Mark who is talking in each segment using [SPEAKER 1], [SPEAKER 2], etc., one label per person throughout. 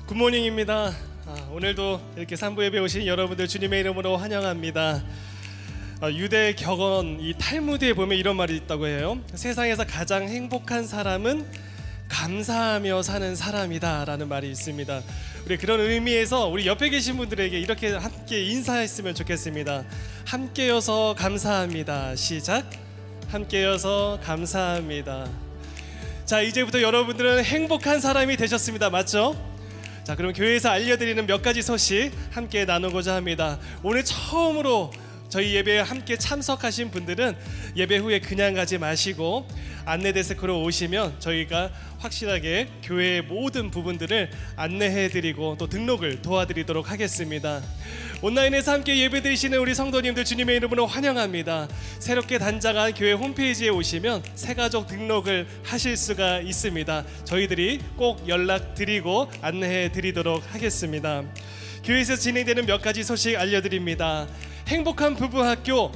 [SPEAKER 1] 굿모닝입니다. 오늘도 이렇게 산부 예배 오신 여러분들 주님의 이름으로 환영합니다. 유대 격언 이 탈무드에 보면 이런 말이 있다고 해요. 세상에서 가장 행복한 사람은 감사하며 사는 사람이다 라는 말이 있습니다. 우리 그런 의미에서 우리 옆에 계신 분들에게 이렇게 함께 인사했으면 좋겠습니다. 함께여서 감사합니다. 시작. 함께여서 감사합니다. 자, 이제부터 여러분들은 행복한 사람이 되셨습니다. 맞죠? 자, 그럼 교회에서 알려드리는 몇 가지 소식 함께 나누고자 합니다. 오늘 처음으로 저희 예배에 함께 참석하신 분들은 예배 후에 그냥 가지 마시고 안내 데스크로 오시면 저희가 확실하게 교회의 모든 부분들을 안내해드리고 또 등록을 도와드리도록 하겠습니다. 온라인에서 함께 예배드리시는 우리 성도님들 주님의 이름으로 환영합니다. 새롭게 단장한 교회 홈페이지에 오시면 새가족 등록을 하실 수가 있습니다. 저희들이 꼭 연락드리고 안내해드리도록 하겠습니다. 교회에서 진행되는 몇 가지 소식 알려드립니다. 행복한 부부학교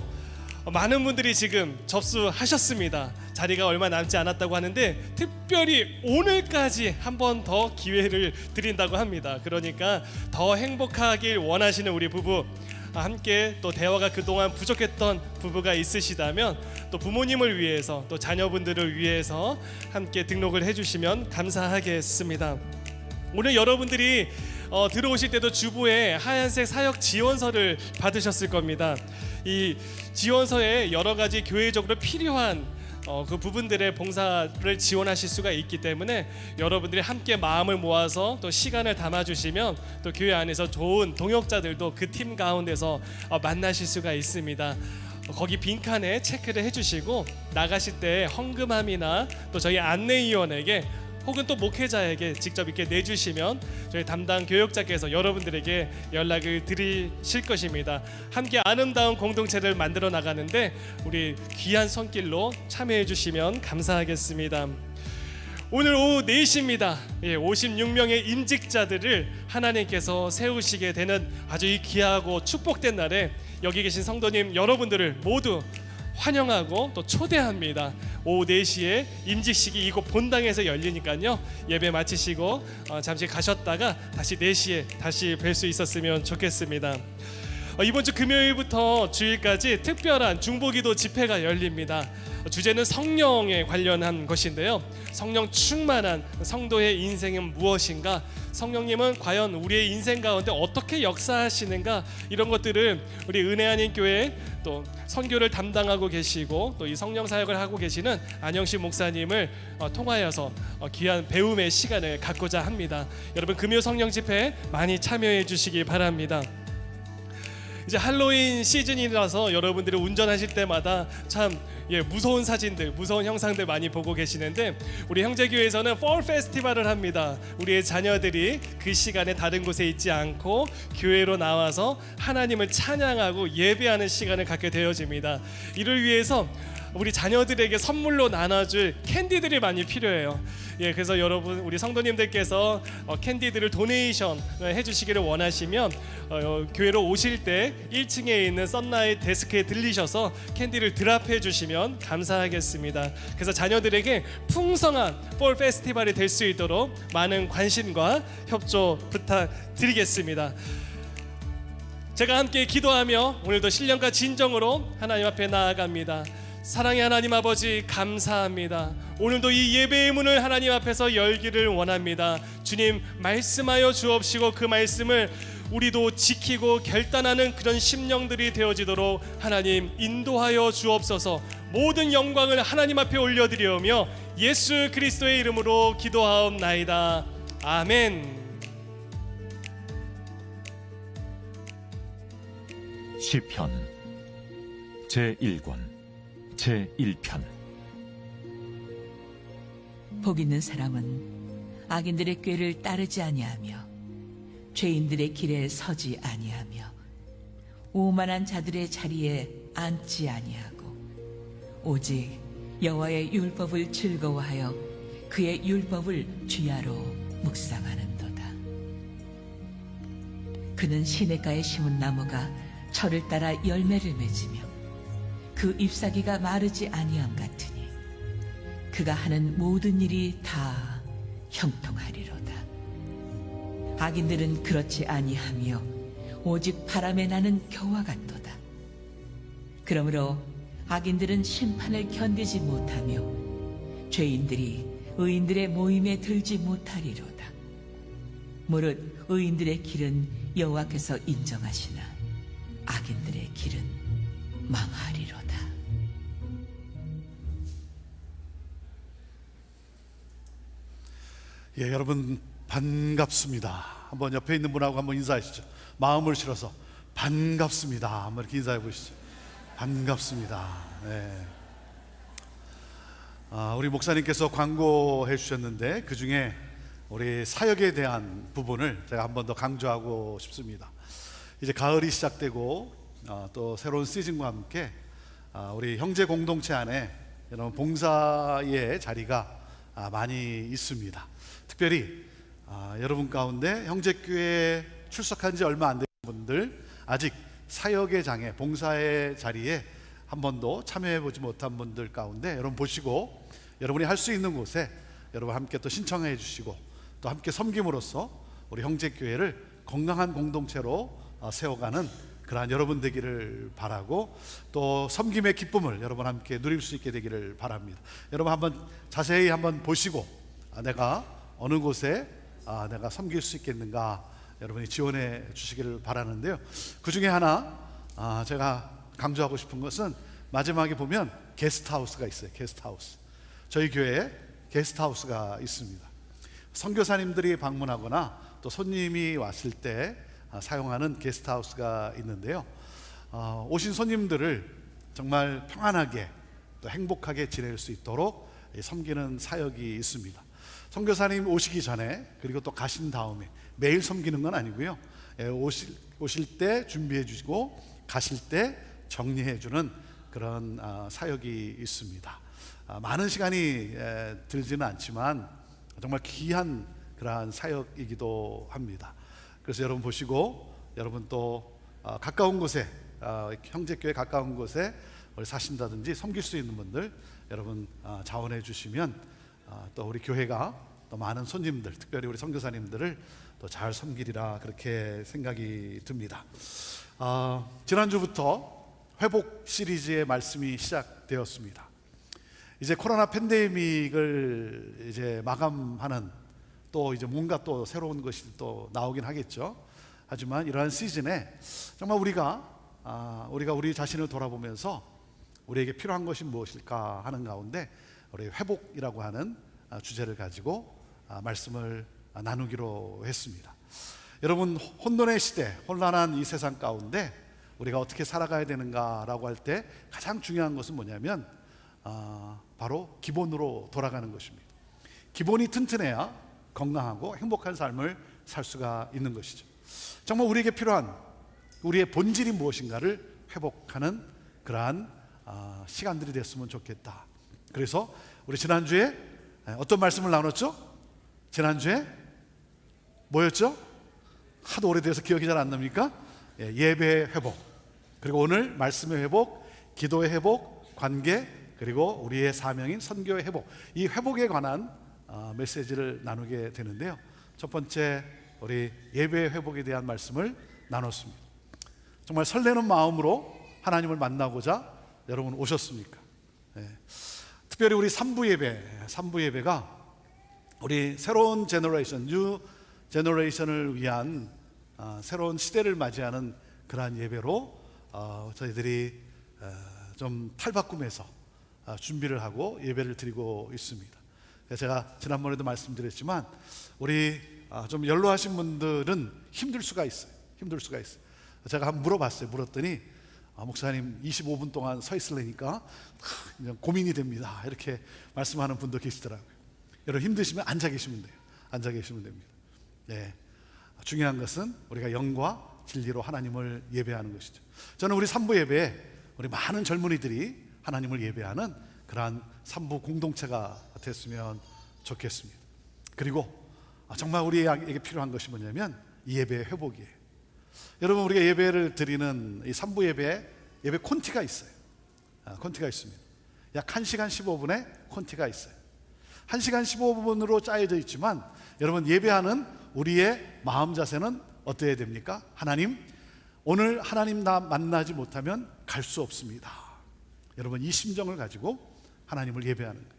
[SPEAKER 1] 많은 분들이 지금 접수하셨습니다. 자리가 얼마 남지 않았다고 하는데 특별히 오늘까지 한 번 더 기회를 드린다고 합니다. 그러니까 더 행복하길 원하시는 우리 부부, 함께 또 대화가 그동안 부족했던 부부가 있으시다면 또 부모님을 위해서 또 자녀분들을 위해서 함께 등록을 해주시면 감사하겠습니다. 오늘 여러분들이 들어오실 때도 주부에 하얀색 사역 지원서를 받으셨을 겁니다. 이 지원서에 여러 가지 교회적으로 필요한 그 부분들의 봉사를 지원하실 수가 있기 때문에 여러분들이 함께 마음을 모아서 또 시간을 담아주시면 또 교회 안에서 좋은 동역자들도 그 팀 가운데서 만나실 수가 있습니다. 거기 빈칸에 체크를 해주시고 나가실 때 헌금함이나 또 저희 안내위원에게 혹은 또 목회자에게 직접 이렇게 내주시면 저희 담당 교역자께서 여러분들에게 연락을 드리실 것입니다. 함께 아름다운 공동체를 만들어 나가는데 우리 귀한 손길로 참여해 주시면 감사하겠습니다. 오늘 오후 4시입니다. 56명의 임직자들을 하나님께서 세우시게 되는 아주 이 귀하고 축복된 날에 여기 계신 성도님 여러분들을 모두 환영하고 또 초대합니다. 오후 4시에 임직식이 이곳 본당에서 열리니까요. 예배 마치시고 잠시 가셨다가 다시 4시에 다시 뵐 수 있었으면 좋겠습니다. 이번 주 금요일부터 주일까지 특별한 중보기도 집회가 열립니다. 주제는 성령에 관련한 것인데요. 성령 충만한 성도의 인생은 무엇인가? 성령님은 과연 우리의 인생 가운데 어떻게 역사하시는가? 이런 것들을 우리 은혜 아닌 교회 또 선교를 담당하고 계시고 또 이 성령 사역을 하고 계시는 안영식 목사님을 통하여서 귀한 배움의 시간을 갖고자 합니다. 여러분 금요 성령 집회 많이 참여해 주시기 바랍니다. 이제 할로윈 시즌이라서 여러분들이 운전하실 때마다 참 무서운 사진들, 무서운 형상들 많이 보고 계시는데 우리 형제교회에서는 폴 페스티벌을 합니다. 우리의 자녀들이 그 시간에 다른 곳에 있지 않고 교회로 나와서 하나님을 찬양하고 예배하는 시간을 갖게 되어집니다. 이를 위해서 우리 자녀들에게 선물로 나눠줄 캔디들이 많이 필요해요. 그래서 여러분 우리 성도님들께서 캔디들을 도네이션 해주시기를 원하시면 교회로 오실 때 1층에 있는 썬라이트 데스크에 들리셔서 캔디를 드랍해 주시면 감사하겠습니다. 그래서 자녀들에게 풍성한 폴 페스티벌이 될 수 있도록 많은 관심과 협조 부탁드리겠습니다. 제가 함께 기도하며 오늘도 신령과 진정으로 하나님 앞에 나아갑니다. 사랑의 하나님 아버지 감사합니다. 오늘도 이 예배의 문을 하나님 앞에서 열기를 원합니다. 주님 말씀하여 주옵시고 그 말씀을 우리도 지키고 결단하는 그런 심령들이 되어지도록 하나님 인도하여 주옵소서. 모든 영광을 하나님 앞에 올려드리오며 예수 그리스도의 이름으로 기도하옵나이다. 아멘.
[SPEAKER 2] 시편 제1권 제1편.
[SPEAKER 3] 복 있는 사람은 악인들의 꾀를 따르지 아니하며 죄인들의 길에 서지 아니하며 오만한 자들의 자리에 앉지 아니하고 오직 여호와의 율법을 즐거워하여 그의 율법을 주야로 묵상하는도다. 그는 시냇가에 심은 나무가 철을 따라 열매를 맺으며 그 잎사귀가 마르지 아니함 같으니 그가 하는 모든 일이 다 형통하리로다. 악인들은 그렇지 아니하며 오직 바람에 나는 겨와 같도다. 그러므로 악인들은 심판을 견디지 못하며 죄인들이 의인들의 모임에 들지 못하리로다. 무릇 의인들의 길은 여호와께서 인정하시나 악인들의 길은 망하리로다.
[SPEAKER 4] 예, 여러분 반갑습니다. 한번 옆에 있는 분하고 한번 인사하시죠. 마음을 실어서 반갑습니다. 한번 이렇게 인사해 보시죠. 반갑습니다. 네. 우리 목사님께서 광고해 주셨는데 그 중에 우리 사역에 대한 부분을 제가 한번 더 강조하고 싶습니다. 이제 가을이 시작되고 또 새로운 시즌과 함께 우리 형제 공동체 안에 여러분 봉사의 자리가 많이 있습니다. 특별히 여러분 가운데 형제교회에 출석한 지 얼마 안 된 분들, 아직 사역의 장에 봉사의 자리에 한 번도 참여해 보지 못한 분들 가운데 여러분 보시고 여러분이 할 수 있는 곳에 여러분 함께 또 신청해 주시고 또 함께 섬김으로써 우리 형제교회를 건강한 공동체로 세워가는 그러한 여러분 되기를 바라고, 또 섬김의 기쁨을 여러분 함께 누릴 수 있게 되기를 바랍니다. 여러분 한번 자세히 한번 보시고 내가 어느 곳에 내가 섬길 수 있겠는가 여러분이 지원해 주시기를 바라는데요. 그 중에 하나 제가 강조하고 싶은 것은 마지막에 보면 게스트하우스가 있어요. 게스트하우스. 저희 교회에 게스트하우스가 있습니다. 선교사님들이 방문하거나 또 손님이 왔을 때 사용하는 게스트하우스가 있는데요. 오신 손님들을 정말 평안하게 또 행복하게 지낼 수 있도록 섬기는 사역이 있습니다. 선교사님 오시기 전에 그리고 또 가신 다음에 매일 섬기는 건 아니고요. 오실 때 준비해 주시고 가실 때 정리해 주는 그런 사역이 있습니다. 많은 시간이 들지는 않지만 정말 귀한 그러한 사역이기도 합니다. 그래서 여러분 보시고 여러분 또 가까운 곳에 형제교회 가까운 곳에 사신다든지 섬길 수 있는 분들 여러분 자원해 주시면 또 우리 교회가 또 많은 손님들, 특별히 우리 선교사님들을 또 잘 섬기리라 그렇게 생각이 듭니다. 지난주부터 회복 시리즈의 말씀이 시작되었습니다. 이제 코로나 팬데믹을 이제 마감하는 또 이제 뭔가 또 새로운 것이 또 나오긴 하겠죠. 하지만 이러한 시즌에 정말 우리가 우리 자신을 돌아보면서 우리에게 필요한 것이 무엇일까 하는 가운데 우리 회복이라고 하는 주제를 가지고 말씀을 나누기로 했습니다. 여러분 혼돈의 시대, 혼란한 이 세상 가운데 우리가 어떻게 살아가야 되는가라고 할 때 가장 중요한 것은 뭐냐면 바로 기본으로 돌아가는 것입니다. 기본이 튼튼해야 건강하고 행복한 삶을 살 수가 있는 것이죠. 정말 우리에게 필요한 우리의 본질이 무엇인가를 회복하는 그러한 시간들이 됐으면 좋겠다. 그래서 우리 지난주에 어떤 말씀을 나눴죠? 지난주에 뭐였죠? 하도 오래돼서 기억이 잘 안 납니까? 예배의 회복, 그리고 오늘 말씀의 회복, 기도의 회복, 관계, 그리고 우리의 사명인 선교의 회복, 이 회복에 관한 메시지를 나누게 되는데요. 첫 번째 우리 예배의 회복에 대한 말씀을 나눴습니다. 정말 설레는 마음으로 하나님을 만나고자 여러분 오셨습니까? 특별히 우리 3부 예배가 우리 새로운 제너레이션, 뉴 제너레이션을 위한 새로운 시대를 맞이하는 그러한 예배로 저희들이 좀 탈바꿈해서 준비를 하고 예배를 드리고 있습니다. 제가 지난번에도 말씀드렸지만 우리 좀 연로하신 분들은 힘들 수가 있어요. 제가 한번 물었더니 목사님 25분 동안 서 있으려니까 고민이 됩니다. 이렇게 말씀하는 분도 계시더라고요. 여러분 힘드시면 앉아 계시면 됩니다. 네. 중요한 것은 우리가 영과 진리로 하나님을 예배하는 것이죠. 저는 우리 3부 예배에 우리 많은 젊은이들이 하나님을 예배하는 그러한 3부 공동체가 됐으면 좋겠습니다. 그리고 정말 우리에게 필요한 것이 뭐냐면 이 예배의 회복이에요. 여러분 우리가 예배를 드리는 이 3부 예배 콘티가 있어요. 콘티가 있습니다. 약 1시간 15분의 콘티가 있어요. 1시간 15분으로 짜여져 있지만 여러분 예배하는 우리의 마음 자세는 어때야 됩니까? 하나님, 오늘 하나님 나 만나지 못하면 갈 수 없습니다. 여러분, 이 심정을 가지고 하나님을 예배하는 거예요.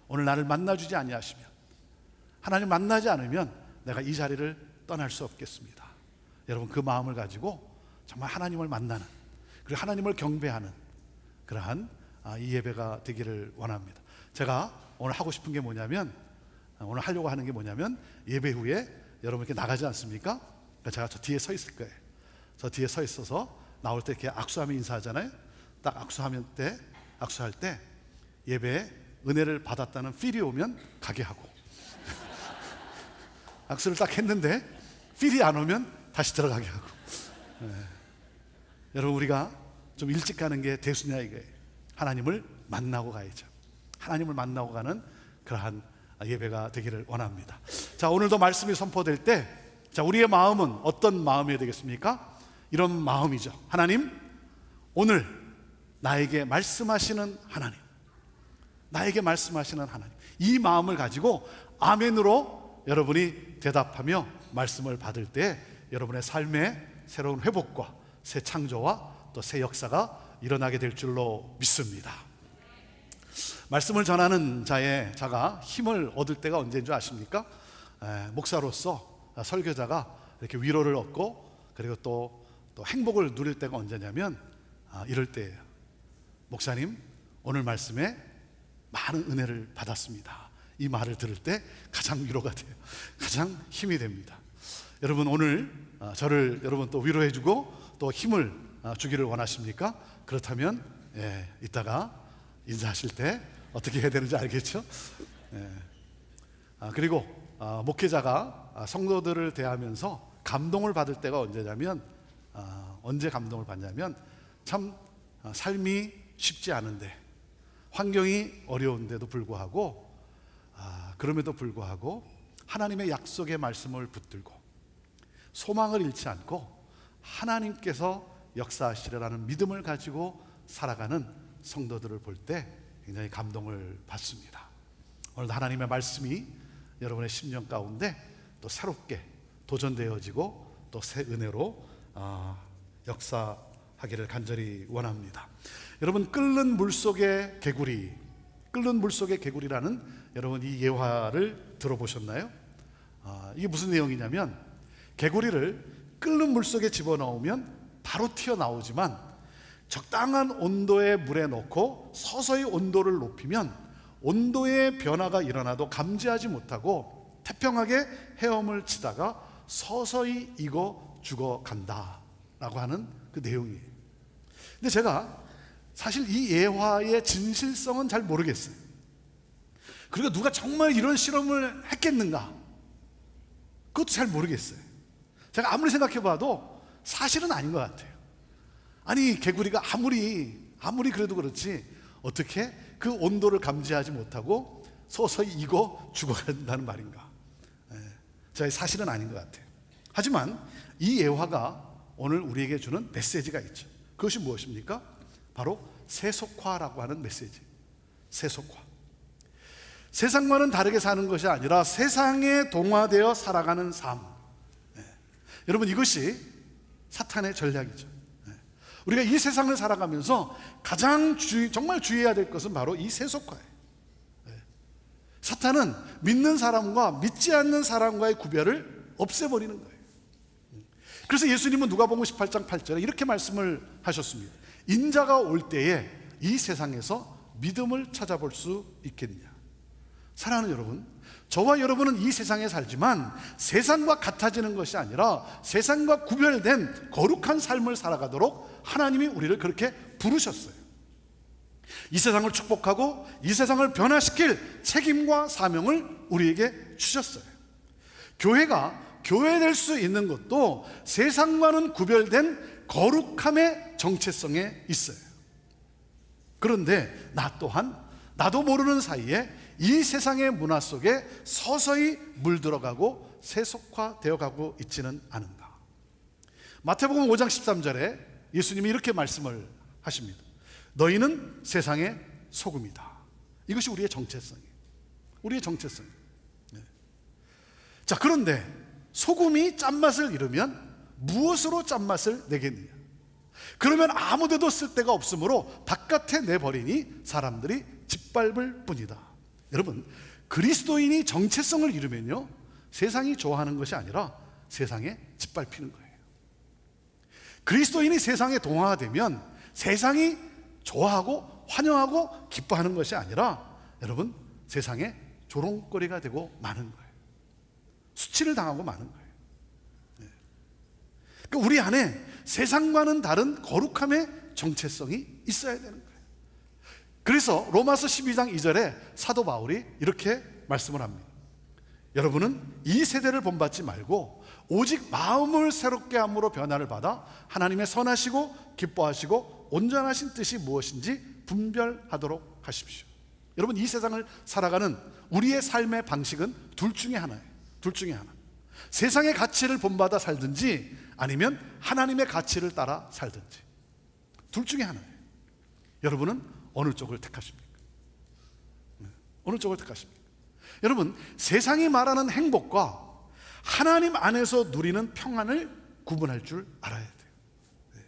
[SPEAKER 4] 오늘 나를 만나주지 아니하시면, 하나님 만나지 않으면 내가 이 자리를 떠날 수 없겠습니다. 여러분, 그 마음을 가지고 정말 하나님을 만나는, 그리고 하나님을 경배하는 그러한 이 예배가 되기를 원합니다. 제가 오늘 하고 싶은 게 뭐냐면, 오늘 하려고 하는 게 뭐냐면, 예배 후에 여러분 이렇게 나가지 않습니까? 그러니까 제가 저 뒤에 서 있을 거예요. 저 뒤에 서 있어서 나올 때 이렇게 악수하면 인사하잖아요. 딱 악수할 때 예배에 은혜를 받았다는 필이 오면 가게 하고, 악수를 딱 했는데 필이 안 오면 다시 들어가게 하고. 여러분, 우리가 좀 일찍 가는 게 대수냐 이거예요. 하나님을 만나고 가야죠. 하나님을 만나고 가는 그러한 예배가 되기를 원합니다. 자, 오늘도 말씀이 선포될 때, 자, 우리의 마음은 어떤 마음이 되겠습니까? 이런 마음이죠. 하나님, 오늘 나에게 말씀하시는 하나님, 나에게 말씀하시는 하나님, 이 마음을 가지고 아멘으로 여러분이 대답하며 말씀을 받을 때 여러분의 삶에 새로운 회복과 새 창조와 또 새 역사가 일어나게 될 줄로 믿습니다. 말씀을 전하는 자가 힘을 얻을 때가 언제인 줄 아십니까? 목사로서, 설교자가 이렇게 위로를 얻고, 그리고 또 행복을 누릴 때가 언제냐면 이럴 때예요. 목사님, 오늘 말씀에 많은 은혜를 받았습니다. 이 말을 들을 때 가장 위로가 돼요. 가장 힘이 됩니다. 여러분, 오늘 저를 여러분 또 위로해주고 또 힘을 주기를 원하십니까? 그렇다면 이따가 인사하실 때 어떻게 해야 되는지 알겠죠? 그리고 목회자가 성도들을 대하면서 감동을 받을 때가 언제냐면, 언제 감동을 받냐면, 참 삶이 쉽지 않은데, 환경이 어려운데도 불구하고, 그럼에도 불구하고 하나님의 약속의 말씀을 붙들고 소망을 잃지 않고 하나님께서 역사하시리라는 믿음을 가지고 살아가는 성도들을 볼 때 굉장히 감동을 받습니다. 오늘도 하나님의 말씀이 여러분의 심령 가운데 또 새롭게 도전되어지고 또 새 은혜로 역사하기를 간절히 원합니다. 여러분, 끓는 물속의 개구리라는 여러분 이 예화를 들어보셨나요? 이게 무슨 내용이냐면, 개구리를 끓는 물속에 집어넣으면 바로 튀어나오지만 적당한 온도의 물에 넣고 서서히 온도를 높이면 온도의 변화가 일어나도 감지하지 못하고 태평하게 헤엄을 치다가 서서히 익어 죽어간다라고 하는 그 내용이에요. 근데 제가 사실 이 예화의 진실성은 잘 모르겠어요. 그리고 누가 정말 이런 실험을 했겠는가? 그것도 잘 모르겠어요. 제가 아무리 생각해봐도 사실은 아닌 것 같아요. 아니, 개구리가 아무리 그래도 그렇지 어떻게 그 온도를 감지하지 못하고 서서히 익어 죽어간다는 말인가? 제 사실은 아닌 것 같아요. 하지만 이 예화가 오늘 우리에게 주는 메시지가 있죠. 그것이 무엇입니까? 바로 세속화라고 하는 메시지. 세속화. 세상과는 다르게 사는 것이 아니라 세상에 동화되어 살아가는 삶. 여러분, 이것이 사탄의 전략이죠. 우리가 이 세상을 살아가면서 가장 정말 주의해야 될 것은 바로 이 세속화예요. 사탄은 믿는 사람과 믿지 않는 사람과의 구별을 없애버리는 거예요. 그래서 예수님은 누가복음 18장 8절에 이렇게 말씀을 하셨습니다. 인자가 올 때에 이 세상에서 믿음을 찾아볼 수 있겠느냐. 사랑하는 여러분, 저와 여러분은 이 세상에 살지만 세상과 같아지는 것이 아니라 세상과 구별된 거룩한 삶을 살아가도록 하나님이 우리를 그렇게 부르셨어요. 이 세상을 축복하고 이 세상을 변화시킬 책임과 사명을 우리에게 주셨어요. 교회가 교회될 수 있는 것도 세상과는 구별된 거룩함의 정체성에 있어요. 그런데 나 또한 나도 모르는 사이에 이 세상의 문화 속에 서서히 물들어가고 세속화되어 가고 있지는 않은가. 마태복음 5장 13절에 예수님이 이렇게 말씀을 하십니다. 너희는 세상의 소금이다. 이것이 우리의 정체성이에요. 우리의 정체성이에요. 자, 그런데 소금이 짠맛을 잃으면 무엇으로 짠맛을 내겠느냐? 그러면 아무데도 쓸 데가 없으므로 바깥에 내버리니 사람들이 짓밟을 뿐이다. 여러분, 그리스도인이 정체성을 잃으면요, 세상이 좋아하는 것이 아니라 세상에 짓밟히는 거예요. 그리스도인이 세상에 동화되면 세상이 좋아하고 환영하고 기뻐하는 것이 아니라 여러분, 세상에 조롱거리가 되고 마는 거예요. 수치를 당하고 마는 거예요. 그러니까 우리 안에 세상과는 다른 거룩함의 정체성이 있어야 되는 거예요. 그래서 로마서 12장 2절에 사도 바울이 이렇게 말씀을 합니다. 여러분은 이 세대를 본받지 말고 오직 마음을 새롭게 함으로 변화를 받아 하나님의 선하시고 기뻐하시고 온전하신 뜻이 무엇인지 분별하도록 하십시오. 여러분, 이 세상을 살아가는 우리의 삶의 방식은 둘 중에 하나예요. 둘 중에 하나. 세상의 가치를 본받아 살든지 아니면 하나님의 가치를 따라 살든지, 둘 중에 하나예요. 여러분은 어느 쪽을 택하십니까? 어느 쪽을 택하십니까? 여러분, 세상이 말하는 행복과 하나님 안에서 누리는 평안을 구분할 줄 알아야 돼요.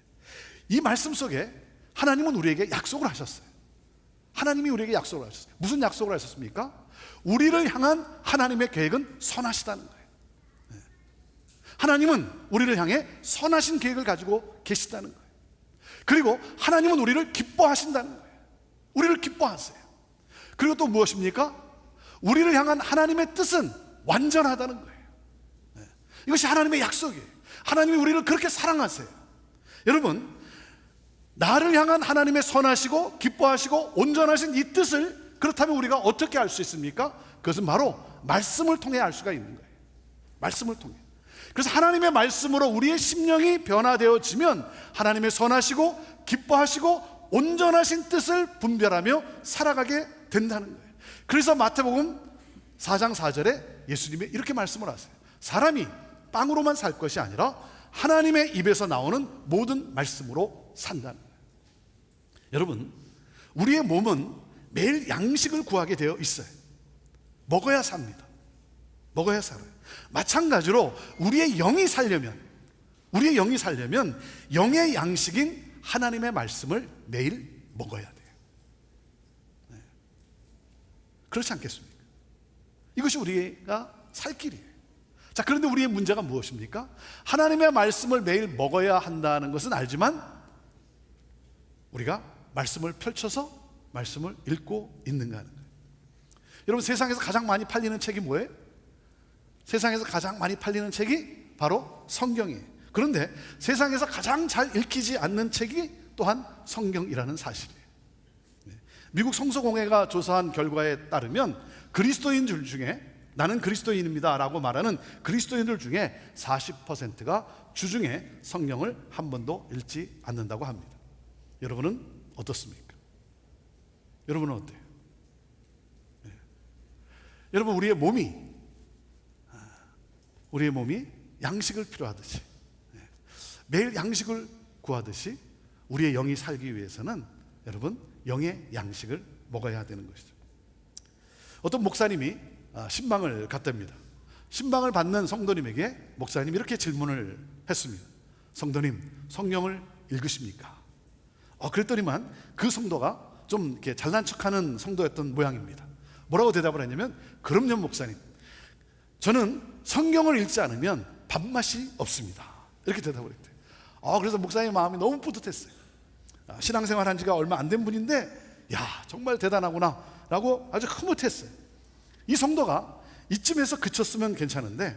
[SPEAKER 4] 이 말씀 속에 하나님은 우리에게 약속을 하셨어요. 하나님이 우리에게 약속을 하셨어요. 무슨 약속을 하셨습니까? 우리를 향한 하나님의 계획은 선하시다는 거예요. 하나님은 우리를 향해 선하신 계획을 가지고 계시다는 거예요. 그리고 하나님은 우리를 기뻐하신다는 거예요. 우리를 기뻐하세요. 그리고 또 무엇입니까? 우리를 향한 하나님의 뜻은 완전하다는 거예요. 이것이 하나님의 약속이에요. 하나님이 우리를 그렇게 사랑하세요. 여러분, 나를 향한 하나님의 선하시고 기뻐하시고 온전하신 이 뜻을 그렇다면 우리가 어떻게 알 수 있습니까? 그것은 바로 말씀을 통해 알 수가 있는 거예요. 말씀을 통해. 그래서 하나님의 말씀으로 우리의 심령이 변화되어지면 하나님의 선하시고 기뻐하시고 온전하신 뜻을 분별하며 살아가게 된다는 거예요. 그래서 마태복음 4장 4절에 예수님이 이렇게 말씀을 하세요. 사람이 빵으로만 살 것이 아니라 하나님의 입에서 나오는 모든 말씀으로 산다는 거예요. 여러분, 우리의 몸은 매일 양식을 구하게 되어 있어요. 먹어야 삽니다. 먹어야 살아요. 마찬가지로 우리의 영이 살려면 영의 양식인 하나님의 말씀을 매일 먹어야 돼요. 그렇지 않겠습니까? 이것이 우리가 살 길이에요. 자, 그런데 우리의 문제가 무엇입니까? 하나님의 말씀을 매일 먹어야 한다는 것은 알지만 우리가 말씀을 펼쳐서 말씀을 읽고 있는가 하는 거예요. 여러분, 세상에서 가장 많이 팔리는 책이 뭐예요? 세상에서 가장 많이 팔리는 책이 바로 성경이에요. 그런데 세상에서 가장 잘 읽히지 않는 책이 또한 성경이라는 사실이에요. 미국 성서공회가 조사한 결과에 따르면 그리스도인들 중에 나는 그리스도인입니다 라고 말하는 그리스도인들 중에 40%가 주중에 성경을 한 번도 읽지 않는다고 합니다. 여러분은 어떻습니까? 여러분은 어때요? 여러분, 우리의 몸이 양식을 필요하듯이 매일 양식을 구하듯이 우리의 영이 살기 위해서는 여러분, 영의 양식을 먹어야 되는 것이죠. 어떤 목사님이 신방을 갔답니다. 신방을 받는 성도님에게 목사님이 이렇게 질문을 했습니다. 성도님, 성경을 읽으십니까? 그랬더니만 그 성도가 좀 이렇게 잘난 척하는 성도였던 모양입니다. 뭐라고 대답을 했냐면, 그럼요 목사님, 저는 성경을 읽지 않으면 밥맛이 없습니다. 이렇게 대답을 했대요. 그래서 목사님 마음이 너무 뿌듯했어요. 신앙생활 한 지가 얼마 안 된 분인데 야, 정말 대단하구나 라고 아주 흐뭇했어요. 이 성도가 이쯤에서 그쳤으면 괜찮은데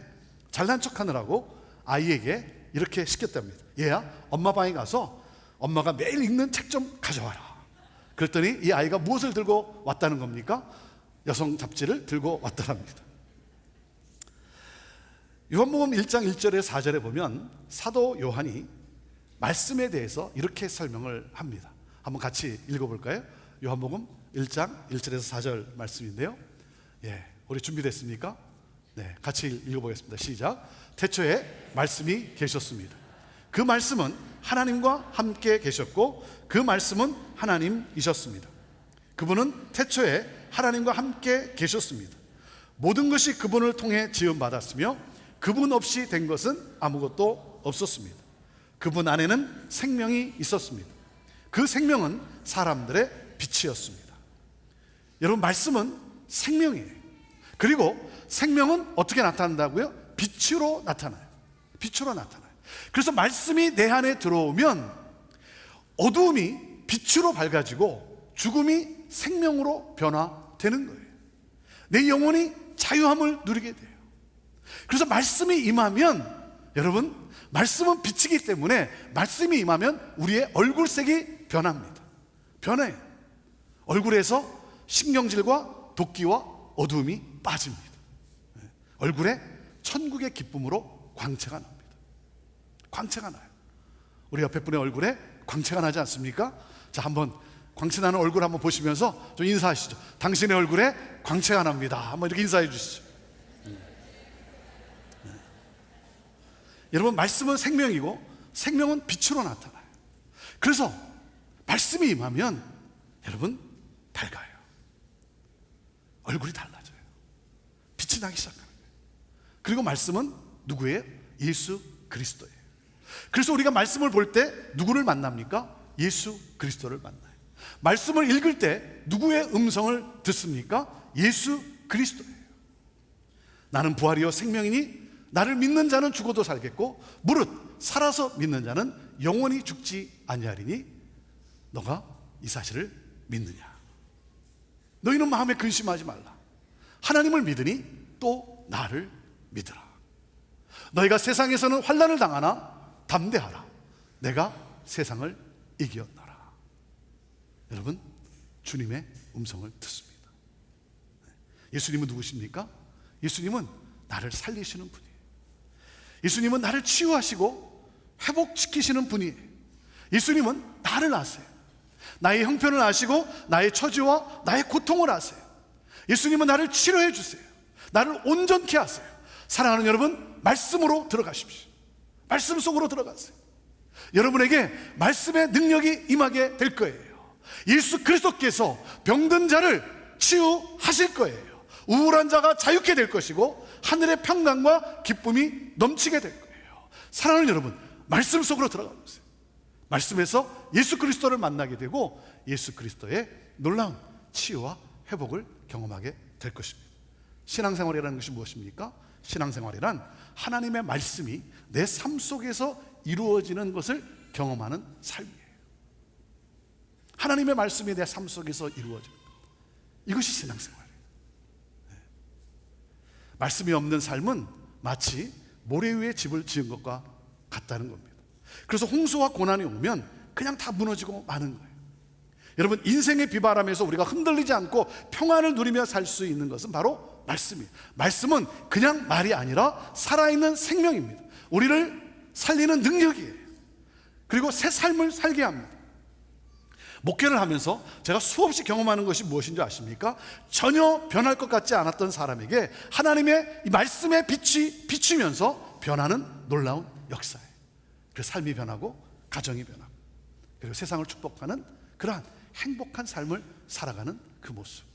[SPEAKER 4] 잘난 척하느라고 아이에게 이렇게 시켰답니다. 얘야, 엄마 방에 가서 엄마가 매일 읽는 책 좀 가져와라. 그랬더니 이 아이가 무엇을 들고 왔다는 겁니까? 여성 잡지를 들고 왔다랍니다. 요한복음 1장 1절에 4절에 보면 사도 요한이 말씀에 대해서 이렇게 설명을 합니다. 한번 같이 읽어볼까요? 요한복음 1장 1절에서 4절 말씀인데요. 우리 준비됐습니까? 네, 같이 읽어보겠습니다. 시작. 태초에 말씀이 계셨습니다. 그 말씀은 하나님과 함께 계셨고 그 말씀은 하나님이셨습니다. 그분은 태초에 하나님과 함께 계셨습니다. 모든 것이 그분을 통해 지음받았으며 그분 없이 된 것은 아무것도 없었습니다. 그분 안에는 생명이 있었습니다. 그 생명은 사람들의 빛이었습니다. 여러분, 말씀은 생명이에요. 그리고 생명은 어떻게 나타난다고요? 빛으로 나타나요. 빛으로 나타나요. 그래서 말씀이 내 안에 들어오면 어두움이 빛으로 밝아지고 죽음이 생명으로 변화되는 거예요. 내 영혼이 자유함을 누리게 돼요. 그래서 말씀이 임하면, 여러분, 말씀은 빛이기 때문에 말씀이 임하면 우리의 얼굴색이 변합니다. 변해요. 얼굴에서 신경질과 도끼와 어두움이 빠집니다. 얼굴에 천국의 기쁨으로 광채가 납니다. 광채가 나요. 우리 옆에 분의 얼굴에 광채가 나지 않습니까? 자, 한번 광채 나는 얼굴 한번 보시면서 좀 인사하시죠. 당신의 얼굴에 광채가 납니다. 한번 이렇게 인사해 주시죠. 여러분, 말씀은 생명이고 생명은 빛으로 나타나요. 그래서 말씀이 임하면 여러분 밝아요. 얼굴이 달라져요. 빛이 나기 시작하는 거예요. 그리고 말씀은 누구예요? 예수 그리스도예요. 그래서 우리가 말씀을 볼 때 누구를 만납니까? 예수 그리스도를 만나요. 말씀을 읽을 때 누구의 음성을 듣습니까? 예수 그리스도예요. 나는 부활이요 생명이니 나를 믿는 자는 죽어도 살겠고 무릇 살아서 믿는 자는 영원히 죽지 아니하리니 너가 이 사실을 믿느냐? 너희는 마음에 근심하지 말라. 하나님을 믿으니 또 나를 믿으라. 너희가 세상에서는 환난을 당하나 담대하라. 내가 세상을 이겼노라. 여러분, 주님의 음성을 듣습니다. 예수님은 누구십니까? 예수님은 나를 살리시는 분이에요. 예수님은 나를 치유하시고 회복시키시는 분이에요. 예수님은 나를 아세요. 나의 형편을 아시고 나의 처지와 나의 고통을 아세요. 예수님은 나를 치료해 주세요. 나를 온전케 하세요. 사랑하는 여러분, 말씀으로 들어가십시오. 말씀 속으로 들어가세요. 여러분에게 말씀의 능력이 임하게 될 거예요. 예수 그리스도께서 병든 자를 치유하실 거예요. 우울한 자가 자유케 될 것이고 하늘의 평강과 기쁨이 넘치게 될 거예요. 사랑하는 여러분, 말씀 속으로 들어가 보세요. 말씀에서 예수 그리스도를 만나게 되고 예수 그리스도의 놀라운 치유와 회복을 경험하게 될 것입니다. 신앙생활이라는 것이 무엇입니까? 신앙생활이란 하나님의 말씀이 내 삶 속에서 이루어지는 것을 경험하는 삶이에요. 하나님의 말씀이 내 삶 속에서 이루어지는 것, 이것이 신앙생활이에요. 말씀이 없는 삶은 마치 모래 위에 집을 지은 것과 같다는 겁니다. 그래서 홍수와 고난이 오면 그냥 다 무너지고 마는 거예요. 여러분, 인생의 비바람에서 우리가 흔들리지 않고 평안을 누리며 살 수 있는 것은 바로 말씀이에요. 말씀은 그냥 말이 아니라 살아있는 생명입니다. 우리를 살리는 능력이에요. 그리고 새 삶을 살게 합니다. 목회를 하면서 제가 수없이 경험하는 것이 무엇인지 아십니까? 전혀 변할 것 같지 않았던 사람에게 하나님의 이 말씀의 빛이 비치면서 변하는 놀라운 역사예요. 그 삶이 변하고 가정이 변하고 그리고 세상을 축복하는 그러한 행복한 삶을 살아가는 그 모습.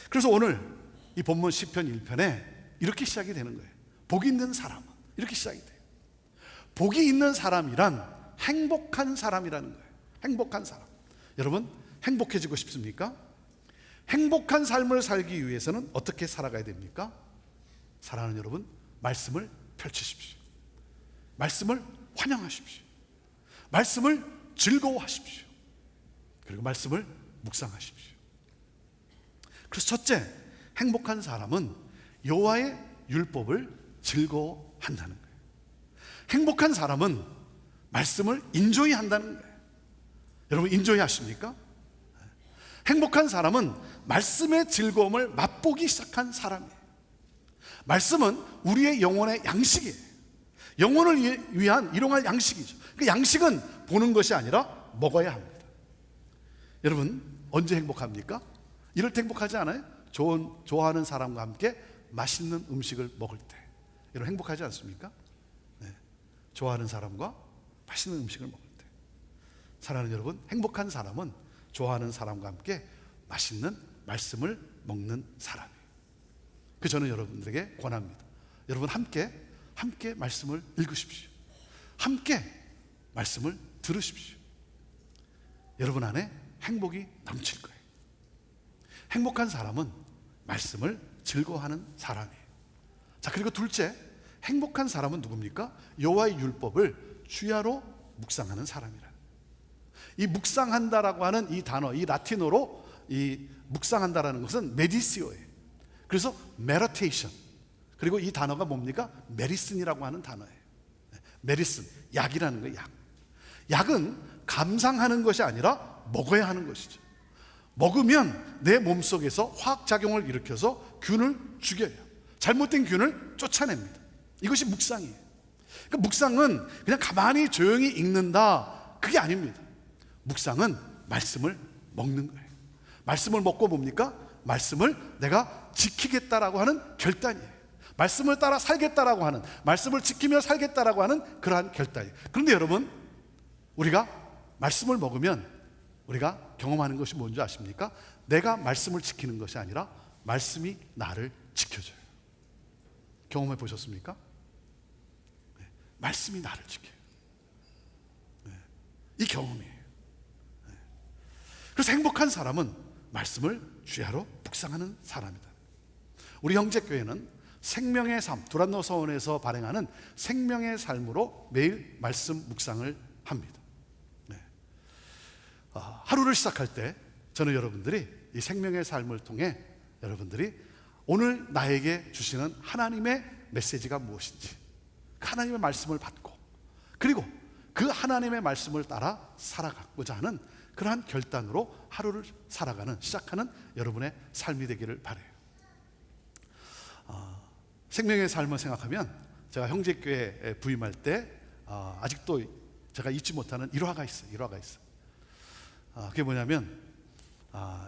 [SPEAKER 4] 그래서 오늘 이 본문 시편 1편에 이렇게 시작이 되는 거예요. 복이 있는 사람은 이렇게 시작이 돼요. 복이 있는 사람이란 행복한 사람이라는 거예요. 행복한 사람. 여러분, 행복해지고 싶습니까? 행복한 삶을 살기 위해서는 어떻게 살아가야 됩니까? 사랑하는 여러분, 말씀을 펼치십시오. 말씀을 환영하십시오. 말씀을 즐거워하십시오. 그리고 말씀을 묵상하십시오. 그래서 첫째, 행복한 사람은 여호와의 율법을 즐거워한다는 거예요. 행복한 사람은 말씀을 인조이 한다는 거예요. 여러분, 인조이 하십니까? 행복한 사람은 말씀의 즐거움을 맛보기 시작한 사람이에요. 말씀은 우리의 영혼의 양식이에요. 영혼을 위한 일용할 양식이죠. 그 양식은 보는 것이 아니라 먹어야 합니다. 여러분, 언제 행복합니까? 이럴 때 행복하지 않아요? 좋아하는 사람과 함께 맛있는 음식을 먹을 때. 여러분, 행복하지 않습니까? 네. 좋아하는 사람과 맛있는 음식을 먹을 때. 사랑하는 여러분, 행복한 사람은 좋아하는 사람과 함께 맛있는 말씀을 먹는 사람이에요. 그 저는 여러분들에게 권합니다. 여러분 함께 말씀을 읽으십시오. 함께 말씀을 들으십시오. 여러분 안에 행복이 넘칠 거예요. 행복한 사람은 말씀을 즐거워하는 사람이에요. 자, 그리고 둘째, 행복한 사람은 누굽니까? 여호와의 율법을 주야로 묵상하는 사람이라. 이 묵상한다라고 하는 이 단어, 이 라틴어로 이 묵상한다라는 것은 메디시오예요. 그래서 메디테이션. 그리고 이 단어가 뭡니까? 메디슨이라고 하는 단어예요. 메디슨, 약이라는 거예요. 약은 감상하는 것이 아니라 먹어야 하는 것이죠. 먹으면 내 몸속에서 화학작용을 일으켜서 균을 죽여요. 잘못된 균을 쫓아냅니다. 이것이 묵상이에요. 그러니까 묵상은 그냥 가만히 조용히 읽는다, 그게 아닙니다. 묵상은 말씀을 먹는 거예요. 말씀을 먹고 뭡니까? 말씀을 내가 지키겠다라고 하는 결단이에요. 말씀을 따라 살겠다라고 하는, 말씀을 지키며 살겠다라고 하는 그러한 결단이에요. 그런데 여러분, 우리가 말씀을 먹으면 우리가 경험하는 것이 뭔지 아십니까? 내가 말씀을 지키는 것이 아니라 말씀이 나를 지켜줘요. 경험해 보셨습니까? 네, 말씀이 나를 지켜요. 네, 이 경험이에요. 네. 그래서 행복한 사람은 말씀을 주야로 묵상하는 사람이다. 우리 형제교회는 생명의 삶, 두란노 서원에서 발행하는 생명의 삶으로 매일 말씀 묵상을 합니다. 네. 하루를 시작할 때 저는 여러분들이 이 생명의 삶을 통해 여러분들이 오늘 나에게 주시는 하나님의 메시지가 무엇인지, 그 하나님의 말씀을 받고, 그리고 그 하나님의 말씀을 따라 살아가고자 하는 그러한 결단으로 하루를 시작하는 여러분의 삶이 되기를 바라요. 생명의 삶을 생각하면 제가 형제교회에 부임할 때 아직도 제가 잊지 못하는 일화가 있어요. 그게 뭐냐면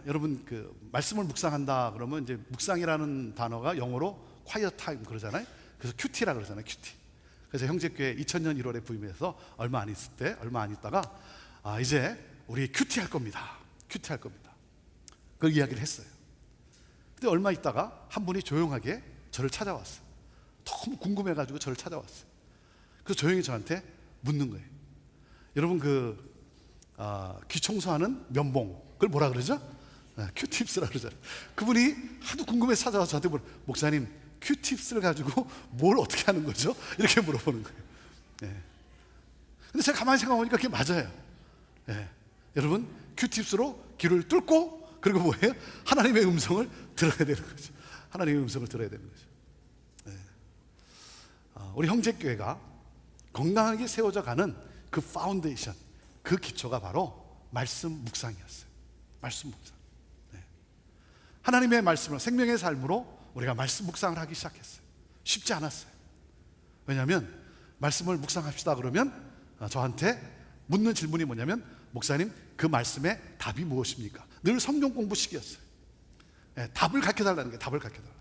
[SPEAKER 4] 여러분 그 말씀을 묵상한다 그러면 이제 묵상이라는 단어가 영어로 quiet time 그러잖아요. 그래서 큐티라 그러잖아요. 큐티. 그래서 형제교회 2000년 1월에 부임해서 얼마 안 있다가 이제 우리 큐티 할 겁니다. 그걸 이야기를 했어요. 근데 얼마 있다가 한 분이 조용하게 저를 찾아왔어요. 너무 궁금해가지고 저를 찾아왔어요. 그래서 조용히 저한테 묻는 거예요. 여러분 귀 청소하는 면봉, 그걸 뭐라 그러죠? 큐팁스라 그러잖아요. 그분이 하도 궁금해서 찾아와서 저한테 목사님 큐팁스를 가지고 뭘 어떻게 하는 거죠? 이렇게 물어보는 거예요. 네. 근데 제가 가만히 생각해보니까 그게 맞아요. 네. 여러분 큐팁스로 귀를 뚫고 그리고 뭐예요? 하나님의 음성을 들어야 되는 거죠. 하나님의 음성을 들어야 되는 거죠. 네. 우리 형제교회가 건강하게 세워져 가는 그 파운데이션, 그 기초가 바로 말씀 묵상이었어요. 말씀 묵상. 네. 하나님의 말씀으로, 생명의 삶으로 우리가 말씀 묵상을 하기 시작했어요. 쉽지 않았어요. 왜냐하면 말씀을 묵상합시다 그러면 저한테 묻는 질문이 뭐냐면, 목사님 그 말씀의 답이 무엇입니까? 늘 성경 공부식이었어요. 네, 답을 가르쳐달라는 게, 답을 가르쳐달라.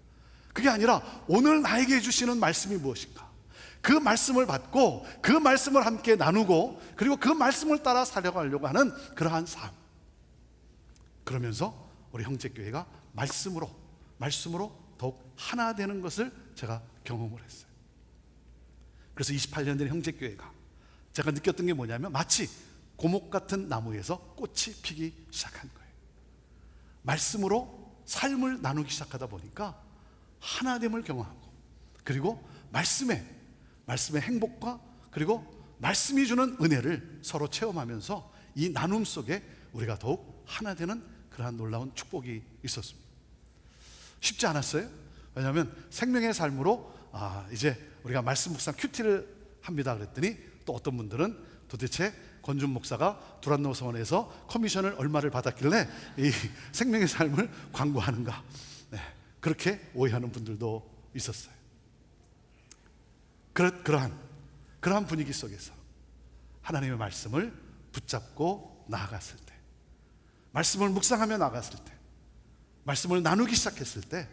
[SPEAKER 4] 그게 아니라 오늘 나에게 주시는 말씀이 무엇인가, 그 말씀을 받고 그 말씀을 함께 나누고 그리고 그 말씀을 따라 살아가려고 하는 그러한 삶. 그러면서 우리 형제교회가 말씀으로 더욱 하나 되는 것을 제가 경험을 했어요. 그래서 28년 된 형제교회가 제가 느꼈던 게 뭐냐면 마치 고목 같은 나무에서 꽃이 피기 시작한 거예요. 말씀으로 삶을 나누기 시작하다 보니까 하나됨을 경험하고, 그리고 말씀의 행복과 그리고 말씀이 주는 은혜를 서로 체험하면서 이 나눔 속에 우리가 더욱 하나 되는 그러한 놀라운 축복이 있었습니다. 쉽지 않았어요. 왜냐하면 생명의 삶으로 이제 우리가 말씀 묵상 큐티를 합니다 그랬더니 또 어떤 분들은 도대체 권준 목사가 두란노 서원에서 커미션을 얼마를 받았길래 이 생명의 삶을 광고하는가, 네, 그렇게 오해하는 분들도 있었어요. 그러한 분위기 속에서 하나님의 말씀을 붙잡고 나아갔을 때, 말씀을 묵상하며 나아갔을 때, 말씀을 나누기 시작했을 때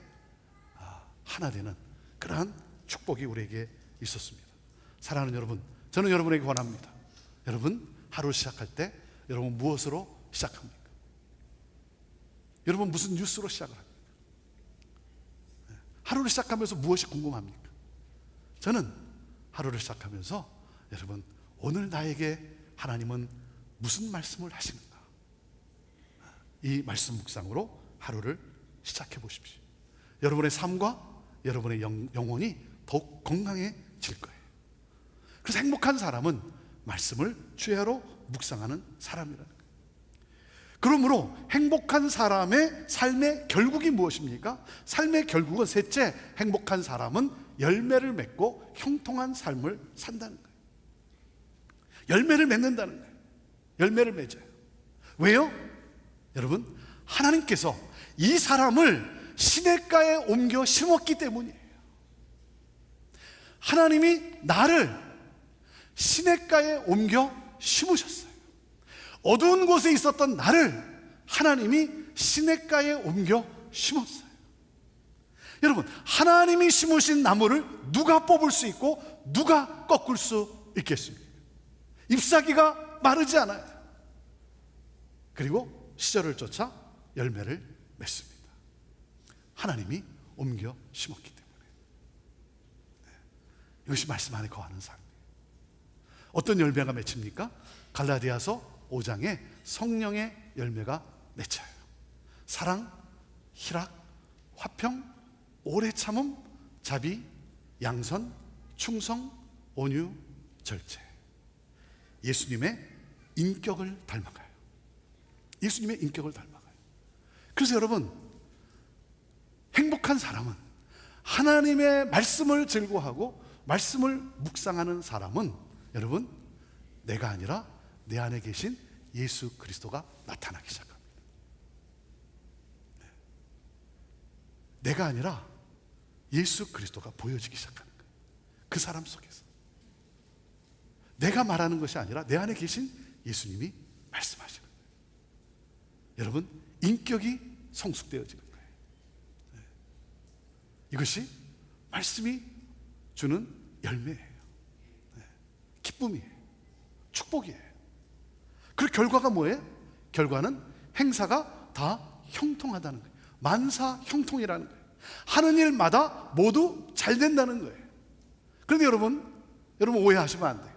[SPEAKER 4] 하나 되는 그러한 축복이 우리에게 있었습니다. 사랑하는 여러분, 저는 여러분에게 권합니다. 여러분 하루 시작할 때 여러분 무엇으로 시작합니까? 여러분 무슨 뉴스로 시작을 합니까? 하루를 시작하면서 무엇이 궁금합니까? 저는 하루를 시작하면서 여러분, 오늘 나에게 하나님은 무슨 말씀을 하시는가, 이 말씀 묵상으로 하루를 시작해 보십시오. 여러분의 삶과 여러분의 영혼이 더욱 건강해질 거예요. 그래서 행복한 사람은 말씀을 주야로 묵상하는 사람이라는 거예요. 그러므로 행복한 사람의 삶의 결국이 무엇입니까? 삶의 결국은 셋째, 행복한 사람은 열매를 맺고 형통한 삶을 산다는 거예요. 열매를 맺는다는 거예요. 열매를 맺어요. 왜요? 여러분, 하나님께서 이 사람을 시냇가에 옮겨 심었기 때문이에요. 하나님이 나를 시냇가에 옮겨 심으셨어요. 어두운 곳에 있었던 나를 하나님이 시냇가에 옮겨 심었어요. 여러분, 하나님이 심으신 나무를 누가 뽑을 수 있고 누가 꺾을 수 있겠습니까? 잎사귀가 마르지 않아요. 그리고 시절을 쫓아 열매를 맺습니다. 하나님이 옮겨 심었기 때문에. 이것이 말씀 안에 거하는 삶이에요. 어떤 열매가 맺힙니까? 갈라디아서 5장에 성령의 열매가 맺혀요. 사랑, 희락, 화평, 오래 참음, 자비, 양선, 충성, 온유, 절제. 예수님의 인격을 닮아가요. 예수님의 인격을 닮아가요. 그래서 여러분, 행복한 사람은, 하나님의 말씀을 즐거워하고 말씀을 묵상하는 사람은, 여러분, 내가 아니라 내 안에 계신 예수 그리스도가 나타나기 시작합니다. 내가 아니라 예수 그리스도가 보여지기 시작하는 거예요. 그 사람 속에서 내가 말하는 것이 아니라 내 안에 계신 예수님이 말씀하시는 거예요. 여러분, 인격이 성숙되어지는 거예요. 이것이 말씀이 주는 열매예요. 기쁨이에요. 축복이에요. 그 결과가 뭐예요? 결과는 행사가 다 형통하다는 거예요. 만사 형통이라는 거예요. 하는 일마다 모두 잘 된다는 거예요. 그런데 여러분 오해하시면 안 돼요.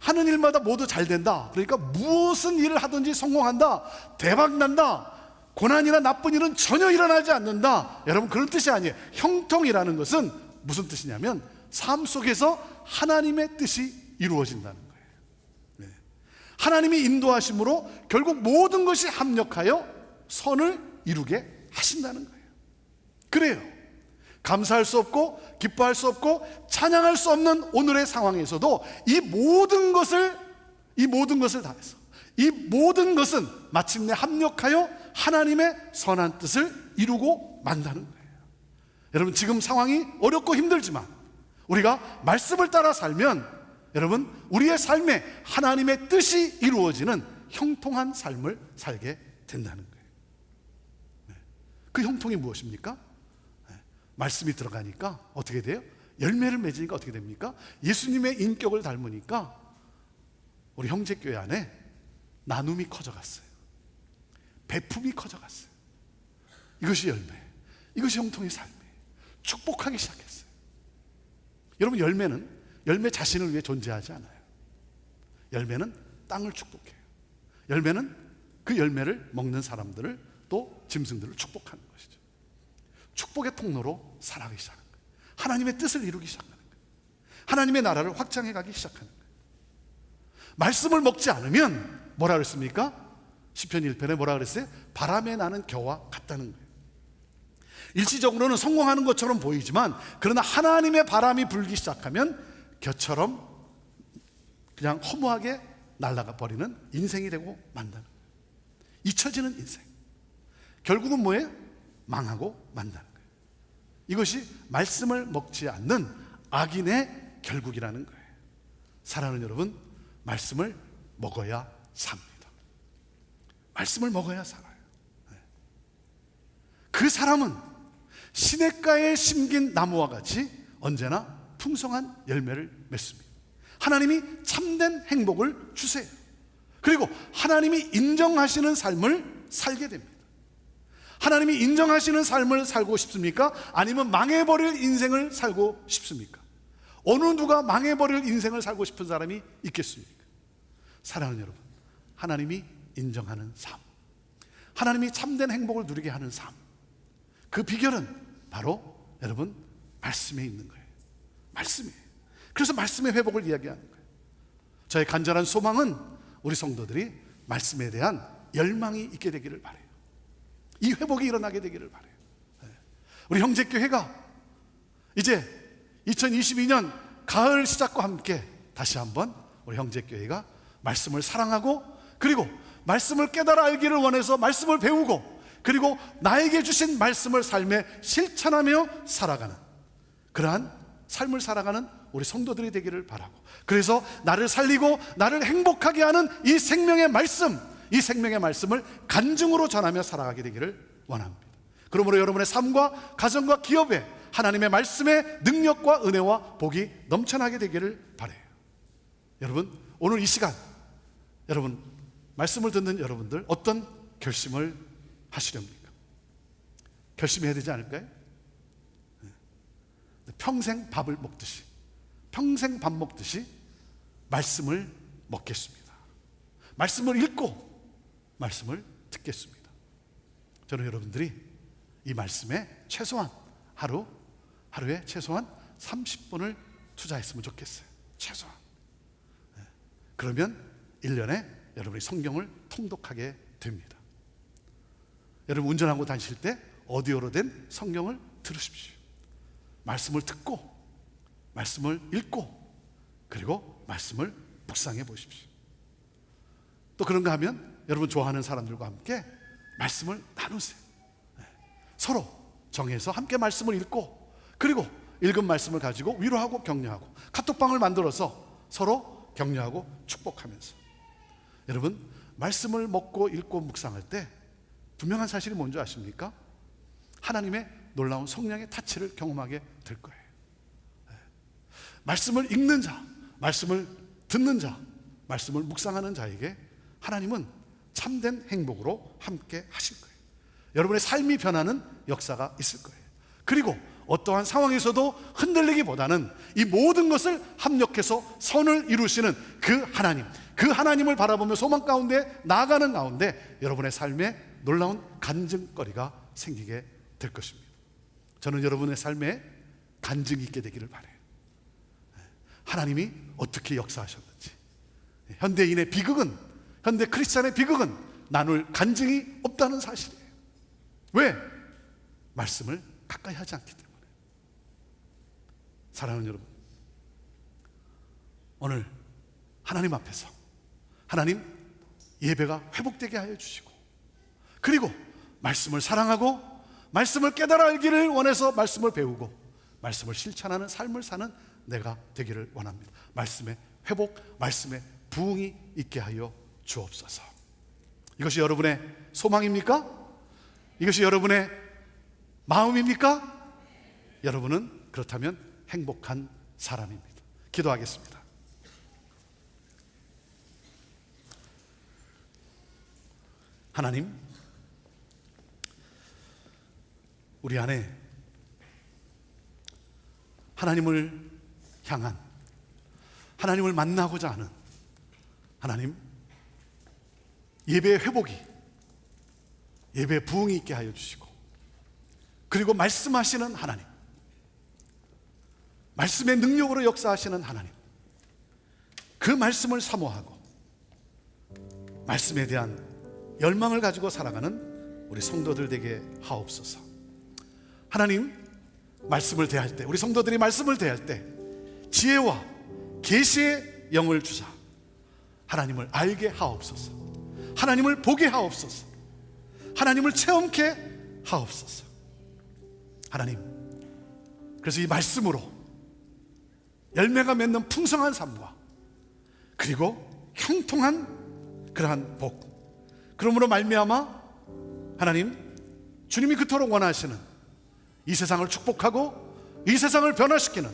[SPEAKER 4] 하는 일마다 모두 잘 된다, 그러니까 무슨 일을 하든지 성공한다, 대박난다, 고난이나 나쁜 일은 전혀 일어나지 않는다, 여러분, 그런 뜻이 아니에요. 형통이라는 것은 무슨 뜻이냐면 삶 속에서 하나님의 뜻이 이루어진다는 거예요. 네. 하나님이 인도하심으로 결국 모든 것이 합력하여 선을 이루게 하신다는 거예요. 그래요. 감사할 수 없고 기뻐할 수 없고 찬양할 수 없는 오늘의 상황에서도 이 모든 것을 다해서 이 모든 것은 마침내 합력하여 하나님의 선한 뜻을 이루고 만다는 거예요. 여러분, 지금 상황이 어렵고 힘들지만 우리가 말씀을 따라 살면, 여러분, 우리의 삶에 하나님의 뜻이 이루어지는 형통한 삶을 살게 된다는 거예요. 그 형통이 무엇입니까? 말씀이 들어가니까 어떻게 돼요? 열매를 맺으니까 어떻게 됩니까? 예수님의 인격을 닮으니까 우리 형제교회 안에 나눔이 커져갔어요. 배품이 커져갔어요. 이것이 열매, 이것이 형통의 삶이에요. 축복하기 시작했어요. 여러분, 열매 자신을 위해 존재하지 않아요. 열매는 땅을 축복해요. 열매는 그 열매를 먹는 사람들을, 또 짐승들을 축복하는 것이죠. 축복의 통로로 살아가기 시작하는 거예요. 하나님의 뜻을 이루기 시작하는 거예요. 하나님의 나라를 확장해 가기 시작하는 거예요. 말씀을 먹지 않으면 뭐라 그랬습니까? 시편 1편에 뭐라 그랬어요? 바람에 나는 겨와 같다는 거예요. 일시적으로는 성공하는 것처럼 보이지만, 그러나 하나님의 바람이 불기 시작하면 겨처럼 그냥 허무하게 날아가 버리는 인생이 되고 만다는 거예요. 잊혀지는 인생. 결국은 뭐예요? 망하고 만다는 거예요. 이것이 말씀을 먹지 않는 악인의 결국이라는 거예요. 사랑하는 여러분, 말씀을 먹어야 삽니다. 말씀을 먹어야 살아요. 그 사람은 시냇가에 심긴 나무와 같이 언제나 풍성한 열매를 맺습니다. 하나님이 참된 행복을 주세요. 그리고 하나님이 인정하시는 삶을 살게 됩니다. 하나님이 인정하시는 삶을 살고 싶습니까? 아니면 망해버릴 인생을 살고 싶습니까? 어느 누가 망해버릴 인생을 살고 싶은 사람이 있겠습니까? 사랑하는 여러분, 하나님이 인정하는 삶, 하나님이 참된 행복을 누리게 하는 삶, 그 비결은 바로 여러분 말씀에 있는 거예요. 말씀이에요. 그래서 말씀의 회복을 이야기하는 거예요. 저의 간절한 소망은 우리 성도들이 말씀에 대한 열망이 있게 되기를 바라요. 이 회복이 일어나게 되기를 바라요. 우리 형제교회가 이제 2022년 가을 시작과 함께 다시 한번 우리 형제교회가 말씀을 사랑하고, 그리고 말씀을 깨달아 알기를 원해서 말씀을 배우고, 그리고 나에게 주신 말씀을 삶에 실천하며 살아가는 그러한 삶을 살아가는 우리 성도들이 되기를 바라고, 그래서 나를 살리고 나를 행복하게 하는 이 생명의 말씀, 이 생명의 말씀을 간증으로 전하며 살아가게 되기를 원합니다. 그러므로 여러분의 삶과 가정과 기업에 하나님의 말씀의 능력과 은혜와 복이 넘쳐나게 되기를 바라요. 여러분, 오늘 이 시간 여러분 말씀을 듣는 여러분들 어떤 결심을 하시렵니까? 결심해야 되지 않을까요? 평생 밥을 먹듯이, 평생 밥 먹듯이 말씀을 먹겠습니다. 말씀을 읽고 말씀을 듣겠습니다. 저는 여러분들이 이 말씀에 최소한 하루에 최소한 30분을 투자했으면 좋겠어요. 최소한. 그러면 1년에 여러분이 성경을 통독하게 됩니다. 여러분 운전하고 다니실 때 오디오로 된 성경을 들으십시오. 말씀을 듣고 말씀을 읽고 그리고 말씀을 묵상해 보십시오. 또 그런가 하면 여러분 좋아하는 사람들과 함께 말씀을 나누세요. 서로 정해서 함께 말씀을 읽고, 그리고 읽은 말씀을 가지고 위로하고 격려하고, 카톡방을 만들어서 서로 격려하고 축복하면서. 여러분 말씀을 먹고 읽고 묵상할 때 분명한 사실이 뭔지 아십니까? 하나님의 놀라운 성령의 타치를 경험하게 될 거예요. 말씀을 읽는 자, 말씀을 듣는 자, 말씀을 묵상하는 자에게 하나님은 참된 행복으로 함께 하실 거예요. 여러분의 삶이 변하는 역사가 있을 거예요. 그리고 어떠한 상황에서도 흔들리기보다는 이 모든 것을 합력해서 선을 이루시는 그 하나님, 그 하나님을 바라보며 소망 가운데 나아가는 가운데 여러분의 삶에 놀라운 간증거리가 생기게 될 것입니다. 저는 여러분의 삶에 간증이 있게 되기를 바라요. 하나님이 어떻게 역사하셨는지. 현대인의 비극은, 현대 크리스찬의 비극은 나눌 간증이 없다는 사실이에요. 왜? 말씀을 가까이 하지 않기 때문에. 사랑하는 여러분, 오늘 하나님 앞에서 하나님 예배가 회복되게 하여 주시고, 그리고 말씀을 사랑하고 말씀을 깨달아 알기를 원해서 말씀을 배우고 말씀을 실천하는 삶을 사는 내가 되기를 원합니다. 말씀의 회복, 말씀의 부흥이 있게 하여 주옵소서. 이것이 여러분의 소망입니까? 이것이 여러분의 마음입니까? 여러분은 그렇다면 행복한 사람입니다. 기도하겠습니다. 하나님, 우리 안에 하나님을 향한, 하나님을 만나고자 하는 하나님, 예배의 회복이, 예배의 부흥이 있게 하여 주시고, 그리고 말씀하시는 하나님, 말씀의 능력으로 역사하시는 하나님, 그 말씀을 사모하고 말씀에 대한 열망을 가지고 살아가는 우리 성도들 되게 하옵소서. 하나님, 말씀을 대할 때, 우리 성도들이 말씀을 대할 때 지혜와 계시의 영을 주사 하나님을 알게 하옵소서. 하나님을 보게 하옵소서. 하나님을 체험케 하옵소서. 하나님, 그래서 이 말씀으로 열매가 맺는 풍성한 삶과 그리고 형통한 그러한 복, 그러므로 말미암아 하나님, 주님이 그토록 원하시는 이 세상을 축복하고 이 세상을 변화시키는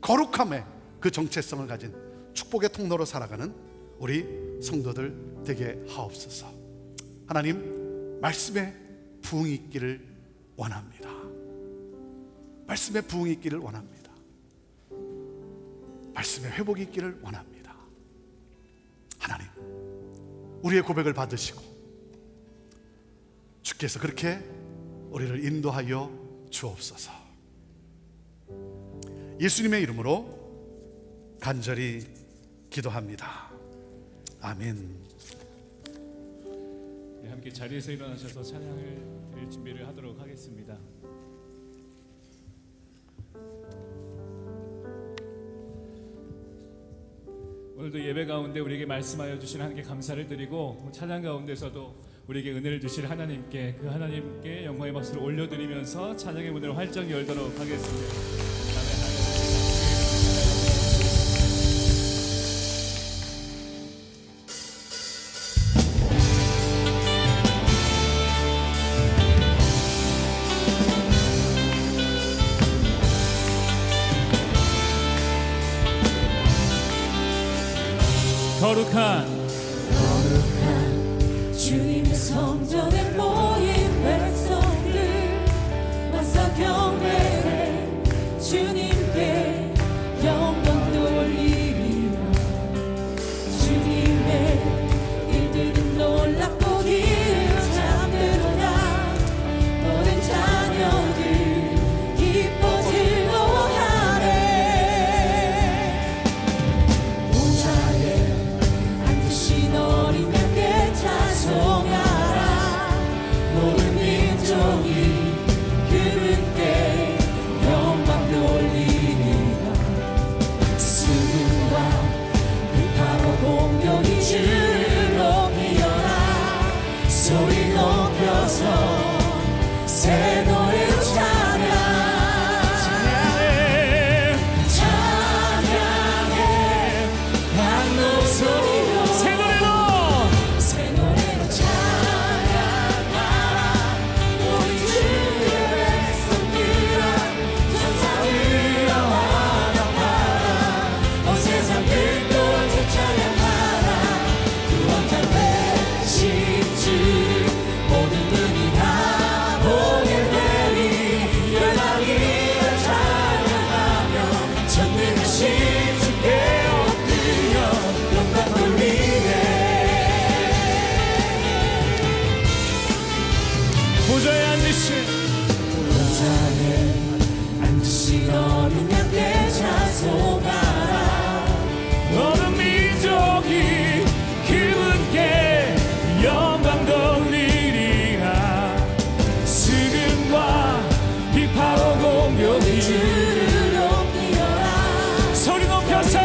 [SPEAKER 4] 거룩함의 그 정체성을 가진 축복의 통로로 살아가는 우리 성도들 되게 하옵소서. 하나님, 말씀의 부흥이 있기를 원합니다. 말씀의 부흥이 있기를 원합니다. 말씀의 회복이 있기를 원합니다. 하나님, 우리의 고백을 받으시고 주께서 그렇게 우리를 인도하여 주옵소서. 예수님의 이름으로 간절히 기도합니다. 아멘.
[SPEAKER 5] 네, 함께 자리에서 일어나셔서 찬양을 드릴 준비를 하도록 하겠습니다. 오늘도 예배 가운데 우리에게 말씀하여 주신 하나님께 감사를 드리고 찬양 가운데서도 우리에게 은혜를 주실 하나님께 그 하나님께 영광의 박수를 올려드리면서 찬양의 문을 활짝 열도록 하겠습니다. 거룩한
[SPEAKER 6] 주님의 성전에 모인 백성들 와서 경배해 주님께 영광 돌리리라. 주님의 일들은 놀랍고 이른 잠들어라. 모든 자녀들 기뻐 즐거워하네. 보좌에 앉으신 어린 양께 찬송하라. 모든 민족이 그분께 영광 돌리리라. 수금과 빛하고 공명이 주를 높이어라. 소리 높여서 새 노래로 찬양. 찬양해 한 목소리로
[SPEAKER 5] 새 노래로
[SPEAKER 6] 새 노래로 찬양하라. 우리 주의 백성들아 전사들아 환영하라. 온 세상 듣고 찬양하라. 구원자 되신 주 모든 눈이 다 보게 되리. 열방이라 찬양하며 전능하신 주께 엎드려 영광 돌리네.
[SPEAKER 5] 보좌에 앉으신
[SPEAKER 6] 보좌에 앉으신 어린 양께 찬송하라.
[SPEAKER 5] 모든 민족이 그분께 영광 돌리리라. 수금과 비파로 공명이
[SPEAKER 6] 주를 높이어라.
[SPEAKER 5] 소리 높여서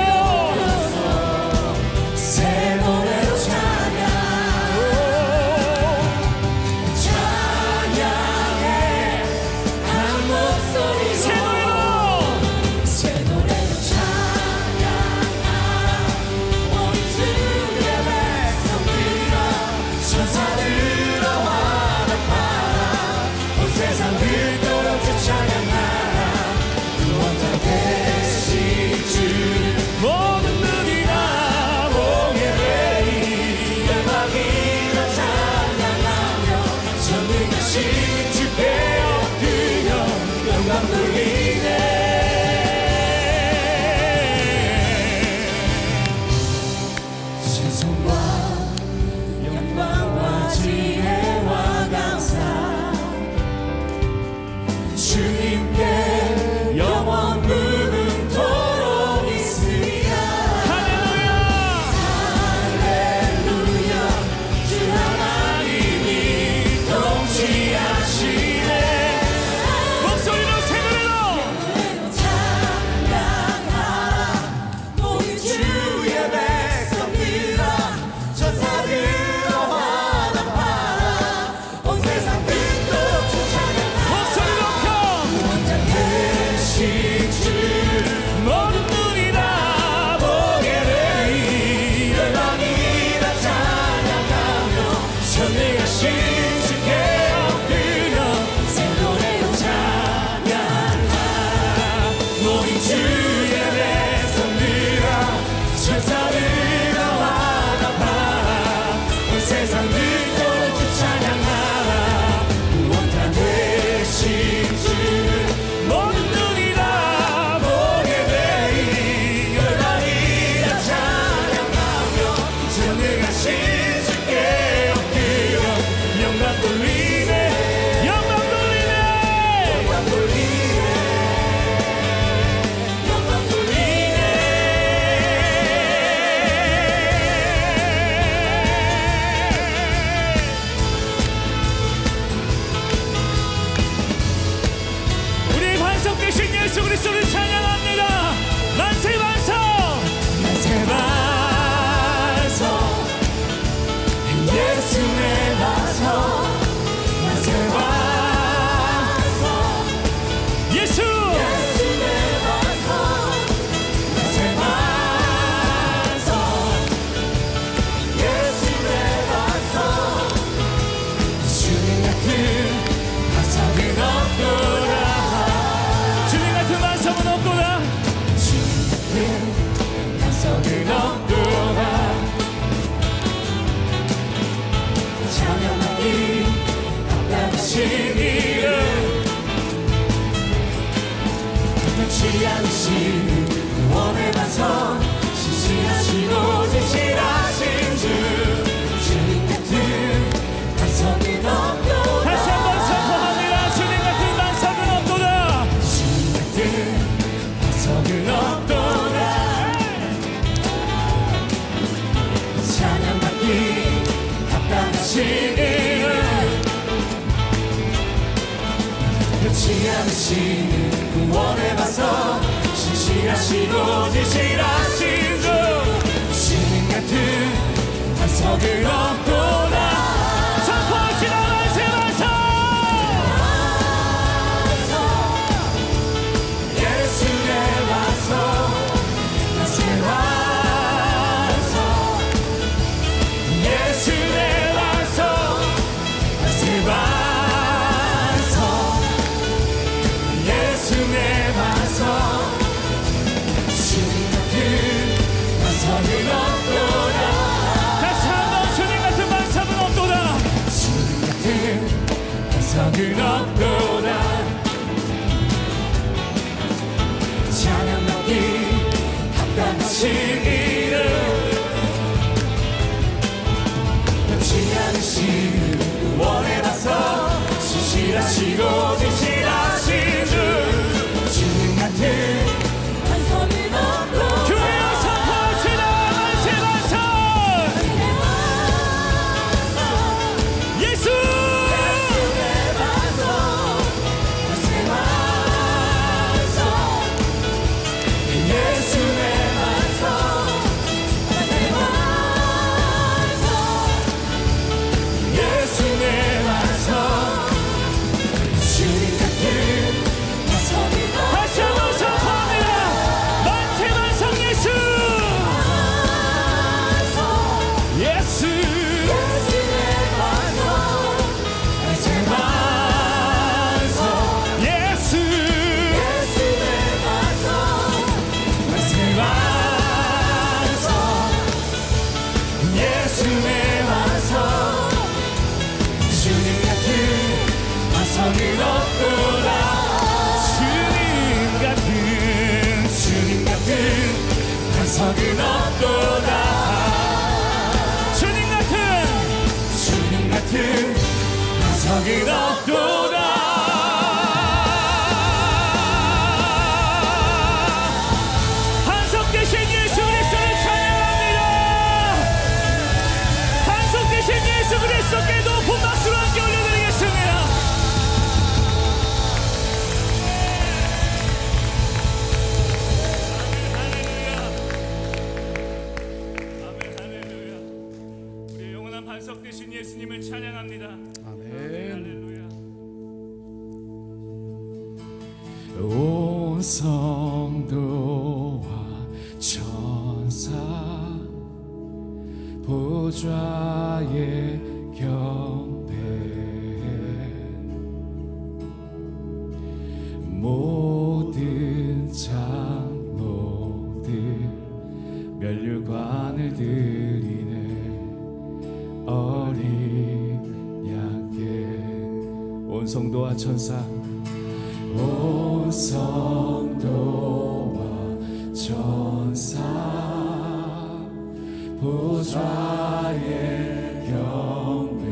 [SPEAKER 6] 새 노래로 찬양. 찬양해 한 목소리로
[SPEAKER 5] 새 노래로
[SPEAKER 6] 새 노래로 찬양하라. 우리 주의 백성들아 천사들아 환영하라. 온 세상 듣도록 주 찬양하라. 구원자 되신 주
[SPEAKER 5] 모든 눈이 다 보게 되리.
[SPEAKER 6] 열방이라 찬양하며 전능하신 주께 엎드려 영광 돌리네. 신성과 영광과 지혜와 감사 주님께 영원 무궁토록 있으리라. 할렐루야. 주 하나님이 통치하시네.
[SPEAKER 5] 목소리로 새 노래로
[SPEAKER 6] 노래로 찬양하라. 모든 주의 백성들아 전사들아 환영하라. 온 세상 듣도록 주 찬양하라.
[SPEAKER 5] 목소리 높여
[SPEAKER 6] 구원자 되신 주
[SPEAKER 5] 모든 눈이 다 보게 되리.
[SPEAKER 6] 열방이라 찬양하며
[SPEAKER 5] 전능하신 주께 엎드려
[SPEAKER 6] 새 노래로 찬양하라.
[SPEAKER 5] 모든 주의 백성들아 천사들아 환영하라. 온 세상 듣고 주 찬양하라. 구원자 되신 주 모든 눈이 다 보게 되리. 열방
[SPEAKER 6] 변치 않으신 구원의 반석 신실하시고 진실하신 주 주님 같은 반석은 없도다
[SPEAKER 5] 다시 한번 선포합니다. 주님 같은 반석은 없도다.
[SPEAKER 6] 주님 같은 반석은 없도다 찬양받기 합당하신 이름 변치 않으신 구원의 반석 신실하시고 진실하신 주 주님 같은 반석은 없도다
[SPEAKER 5] 선포하시다 만세 반석.
[SPEAKER 6] 예수의 반석 만세 반석 예수의 반석 만세 반석 예수의 반석 주님 같은 반석은 없도다
[SPEAKER 5] 다시 한번 주님 같은 반석은 없도다.
[SPEAKER 6] 주님 같은 반석은 없도다 찬양받기 합당하신 이름 변치 않으신 구원의 반석 신실하시고 진실하신 주 주님 같은 반석은 없도다
[SPEAKER 5] 교회여 선포하시다 만세 반석. 예수.
[SPEAKER 6] 예수의 반석 만세 반석 예수의 반석 만세 반석 예수의 반석 주님 같은 반석이
[SPEAKER 5] 다시 한번 선포합니다. 만세 반석 예수. 예수.
[SPEAKER 6] 예수의 반석 만세 반석
[SPEAKER 5] 예수.
[SPEAKER 6] 예수의 반석 만세 반석 예수의 반석 주님 같은 반석은 없도다 주님 같은 반석은 없도다
[SPEAKER 5] 주님 같은
[SPEAKER 6] 반석은 없도다
[SPEAKER 5] 반석 되신 예수 그리스도를 찬양합니다. 반석 되신 예수 그리스도께 높은 박수로 함께 올려드리겠습니다. 아멘 할렐루야. 우리 영원한 반석 되신 예수님을 찬양합니다.
[SPEAKER 4] 아멘.
[SPEAKER 5] 할렐루야.
[SPEAKER 6] 온 성도와 천사 보좌에 경배 모든 장로들 멸류관을 드리네 어린 양께 온 성도와 천사 온 성도와 천사 보좌에 경배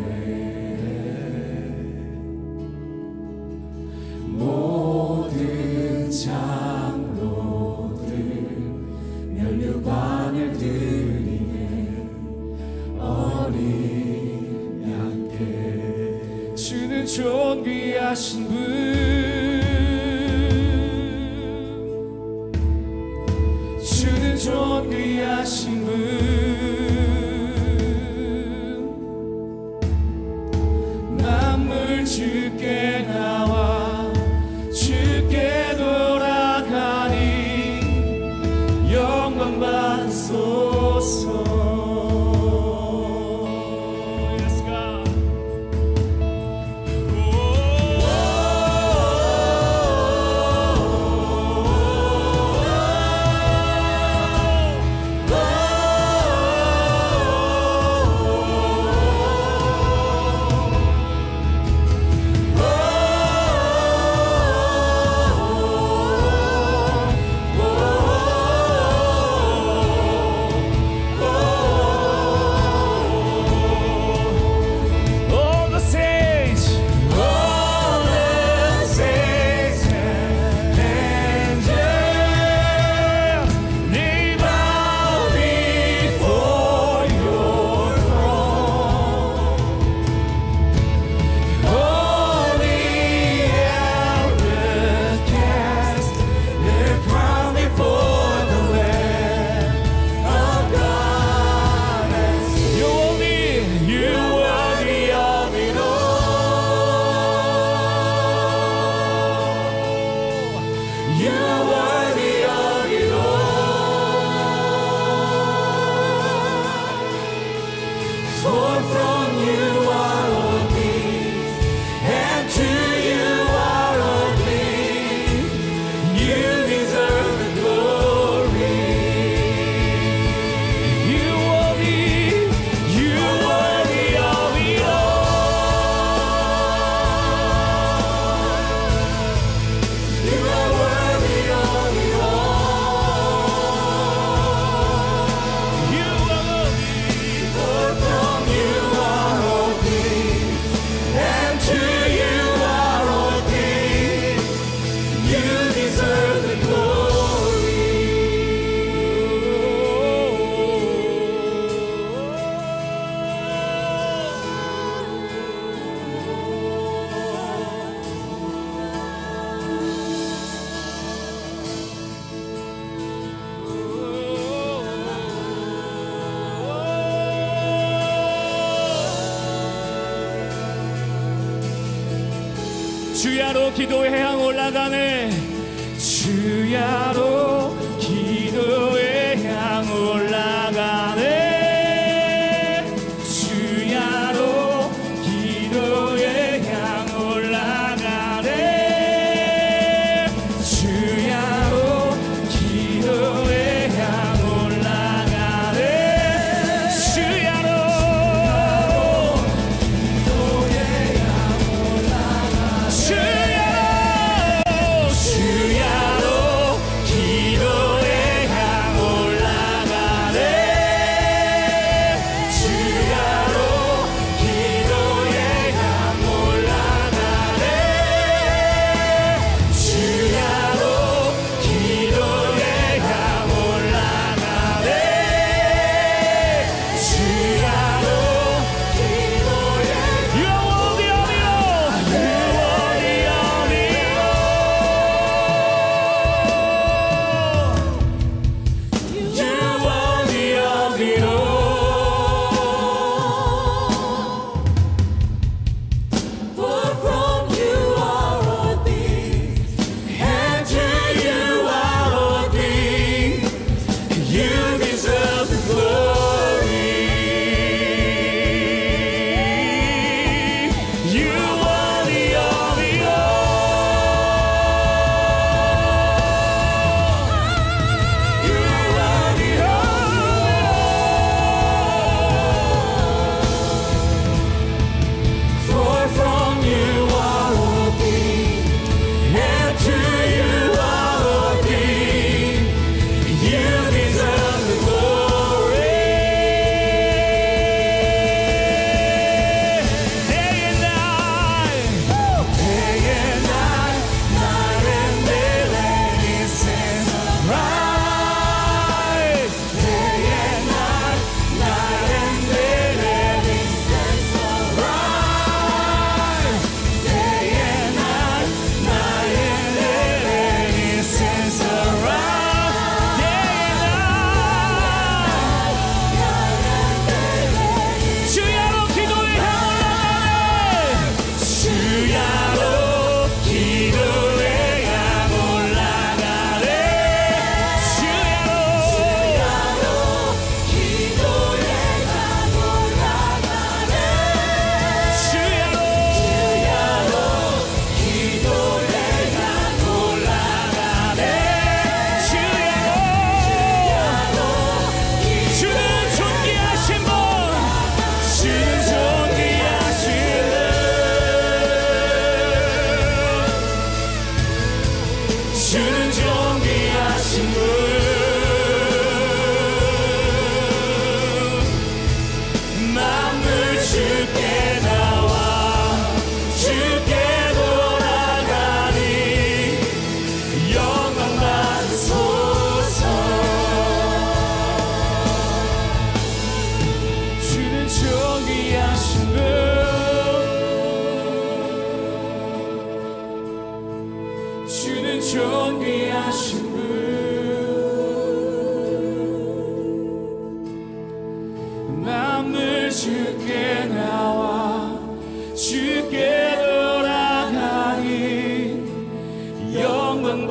[SPEAKER 6] 모든 장로들 멸류관을 드리네 어린 양께 주는 존귀하신 분 주는 존귀하신 분 You're worthy of it all. For from you are all things, and to you are all things. You deserve the glory. You worthy of it all. You are worthy of it all. You are worthy. For from you are all things, and to you are all things. You deserve the 주야로 기도의 향 올라가네. 주야로 기도의 향 올라가네. 주야로 기도의 향 올라가네. 주야로 기도의 향 올라가네. 주야로 기도의 향 올라가네. 주야로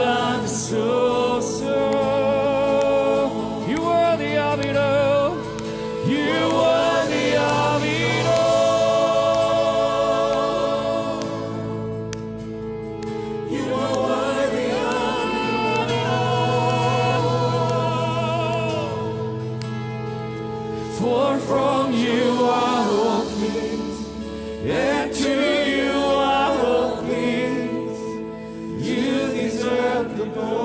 [SPEAKER 5] 받으소서. You are the of it all. You are the of it all. You are worthy of it all. For from you are all things, and to you are all things. You deserve the glory.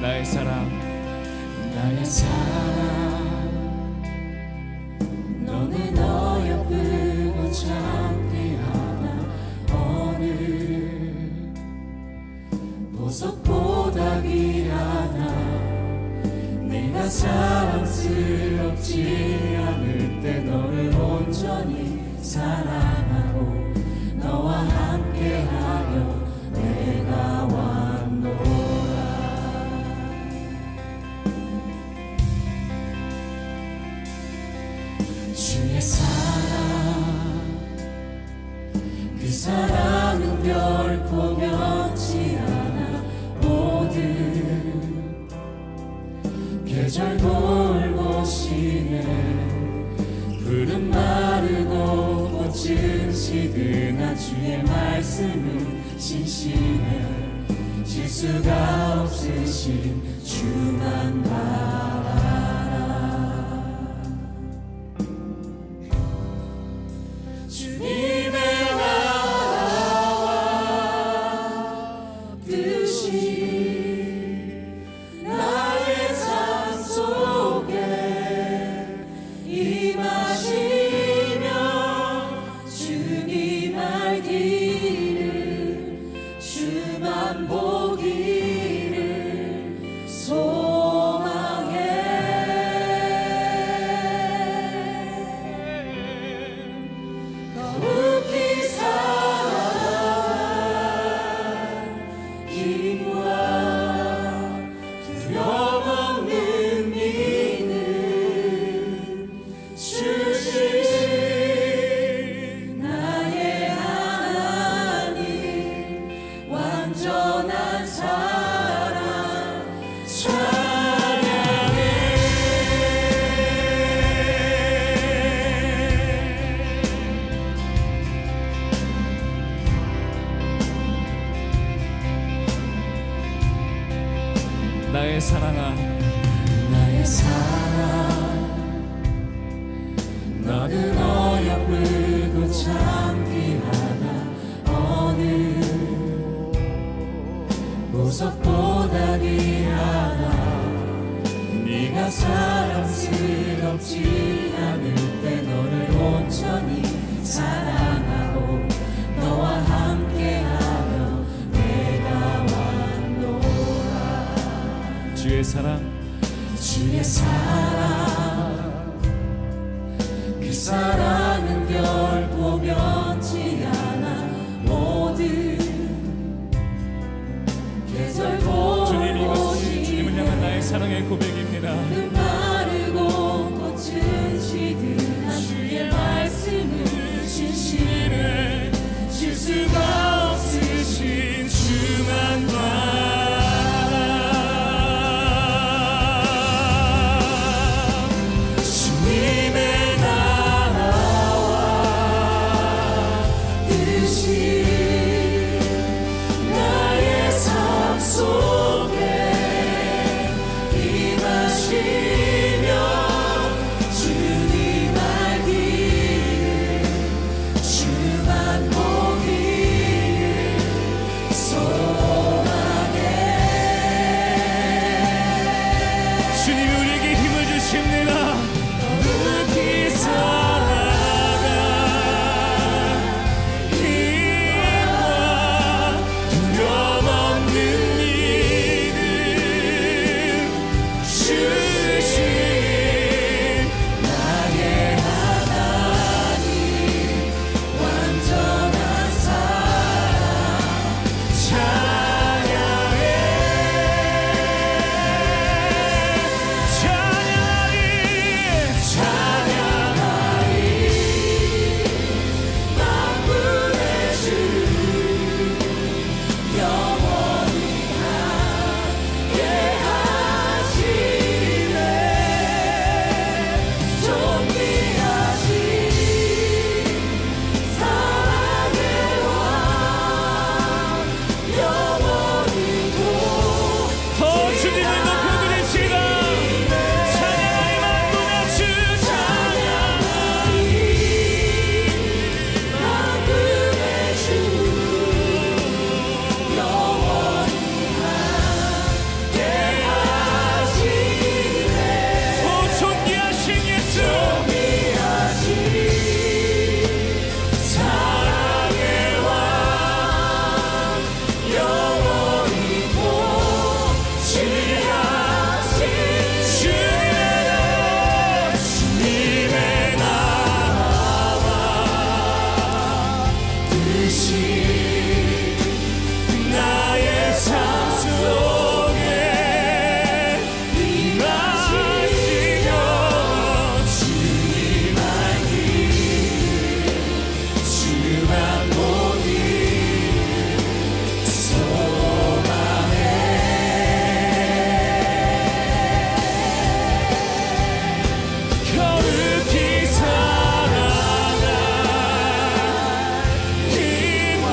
[SPEAKER 5] 나의 사랑, 나의 사랑, 너는 너 옆으로 창피하다. 어느 보석보다 귀하다. 내가 사랑스럽지 않을 때 너를 온전히 사랑하고 너와 함께하려 내가 왔노라. 주의 사랑, 그 사랑은 결코 변치 않아. 모든 계절 돌보시네. 푸른 마르고 꽃은 시드나 주의 말씀은 신실해. 실수가 없으신 주만 바라라. 주님의 나라와 뜻이 나의 삶 속에 임하시며 주님 알기를 주만 보기를 소망해. 거룩히 살아간 힘과 두려움 없는 믿음 주신 나의 하나님, 완전한 사랑 찬양해. 나의 사랑아, 나의 사랑, 너는 어여쁘고 참 귀하다. 어느 보석보다 귀하다. 네가 사랑스럽지 않을 때 너를 온전히 사랑하고 너와 함께하며 내가 왔노라. 주의 사랑, 주의 사랑, 그 사랑은 결코 변치 않아. 모든 계절 주님, 이것은 돌보시네. 주님을 향한 나의 사랑의 고백입니다.
[SPEAKER 6] 그 마르고 꽃은 시드나 주의 말씀은 진실해. 나의 삶 속에 임하시며 주님 알기를 주만 보기를 소망해.
[SPEAKER 5] 주님 우리에게 힘을 주십니다.
[SPEAKER 6] 거룩히 살아가 힘과 두려움 없는 믿음 주신 나의 하나님 완전한 사랑 찬양해. 찬양하리 만군의 주 영원히 함께 하시네. 존귀하신 사랑의 왕 영원히도
[SPEAKER 5] 더 주님을 높여드립시다. 찬양하리 만군의 주
[SPEAKER 6] 찬양하리 만군의 주 영원히 함께 하시네.
[SPEAKER 5] 오 존귀하신 예수
[SPEAKER 6] 존귀하신 사랑의 왕 영원히도 지하신 주님의 나라와 뜻이 나의 삶 속에 임하시며 주님 알기를 주만 보기를 소망해. 거룩히 살아가 힘과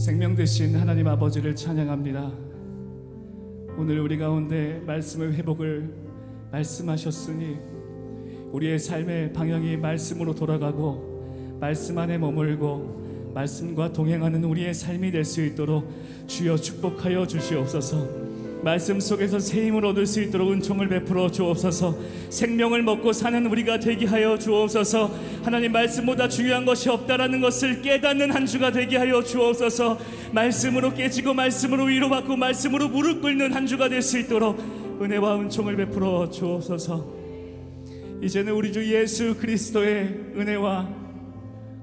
[SPEAKER 5] 생명 되신 하나님 아버지를 찬양합니다. 오늘 우리 가운데 말씀의 회복을 말씀하셨으니 우리의 삶의 방향이 말씀으로 돌아가고 말씀 안에 머물고 말씀과 동행하는 우리의 삶이 될 수 있도록 주여 축복하여 주시옵소서. 말씀 속에서 새 힘을 얻을 수 있도록 은총을 베풀어 주옵소서. 생명을 먹고 사는 우리가 되게 하여 주옵소서. 하나님, 말씀보다 중요한 것이 없다라는 것을 깨닫는 한 주가 되게 하여 주옵소서. 말씀으로 깨지고 말씀으로 위로받고 말씀으로 무릎 꿇는 한 주가 될 수 있도록 은혜와 은총을 베풀어 주옵소서. 이제는 우리 주 예수 그리스도의 은혜와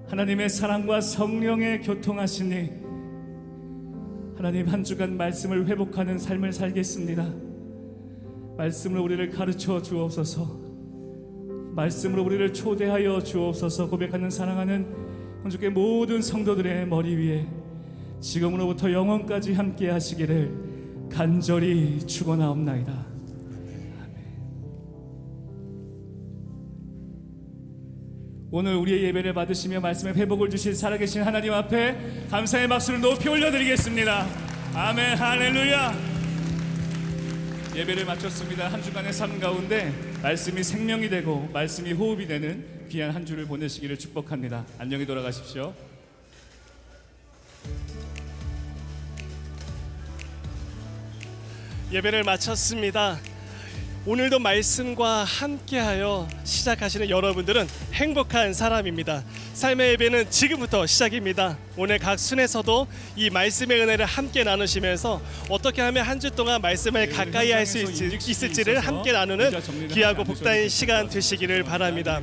[SPEAKER 5] 하나님의 사랑과 성령의 교통하시니 하나님, 한 주간 말씀을 회복하는 삶을 살겠습니다. 말씀으로 우리를 가르쳐 주옵소서. 말씀으로 우리를 초대하여 주옵소서. 고백하는 사랑하는 hon주교회 모든 성도들의 머리 위에 지금으로부터 영원까지 함께 하시기를 간절히 축원하옵나이다. 오늘 우리의 예배를 받으시며 말씀의 회복을 주신 살아계신 하나님 앞에 감사의 박수를 높이 올려드리겠습니다. 아멘, 할렐루야. 예배를 마쳤습니다. 한 주간의 삶 가운데 말씀이 생명이 되고 말씀이 호흡이 되는 귀한 한 주를 보내시기를 축복합니다. 안녕히 돌아가십시오.
[SPEAKER 1] 예배를 마쳤습니다. 오늘도 말씀과 함께하여 시작하시는 여러분들은 행복한 사람입니다. 삶의 예배는 지금부터 시작입니다. 오늘 각 순에서도 이 말씀의 은혜를 함께 나누시면서 어떻게 하면 한 주 동안 말씀을 가까이 할 수 있을지를 함께 나누는 귀하고 복다인 시간 되시기를 바랍니다.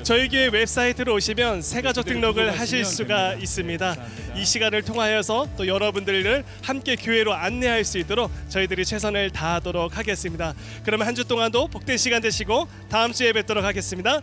[SPEAKER 1] 저희 교회 웨브사이트로 오시면 새가족 등록을 하실 수가 있습니다. 이 시간을 통하여서 또 여러분들을 함께 교회로 안내할 수 있도록 저희들이 최선을 다하도록 하겠습니다. 그러면 한 주 동안도 복된 시간 되시고 다음 주에 뵙도록 하겠습니다.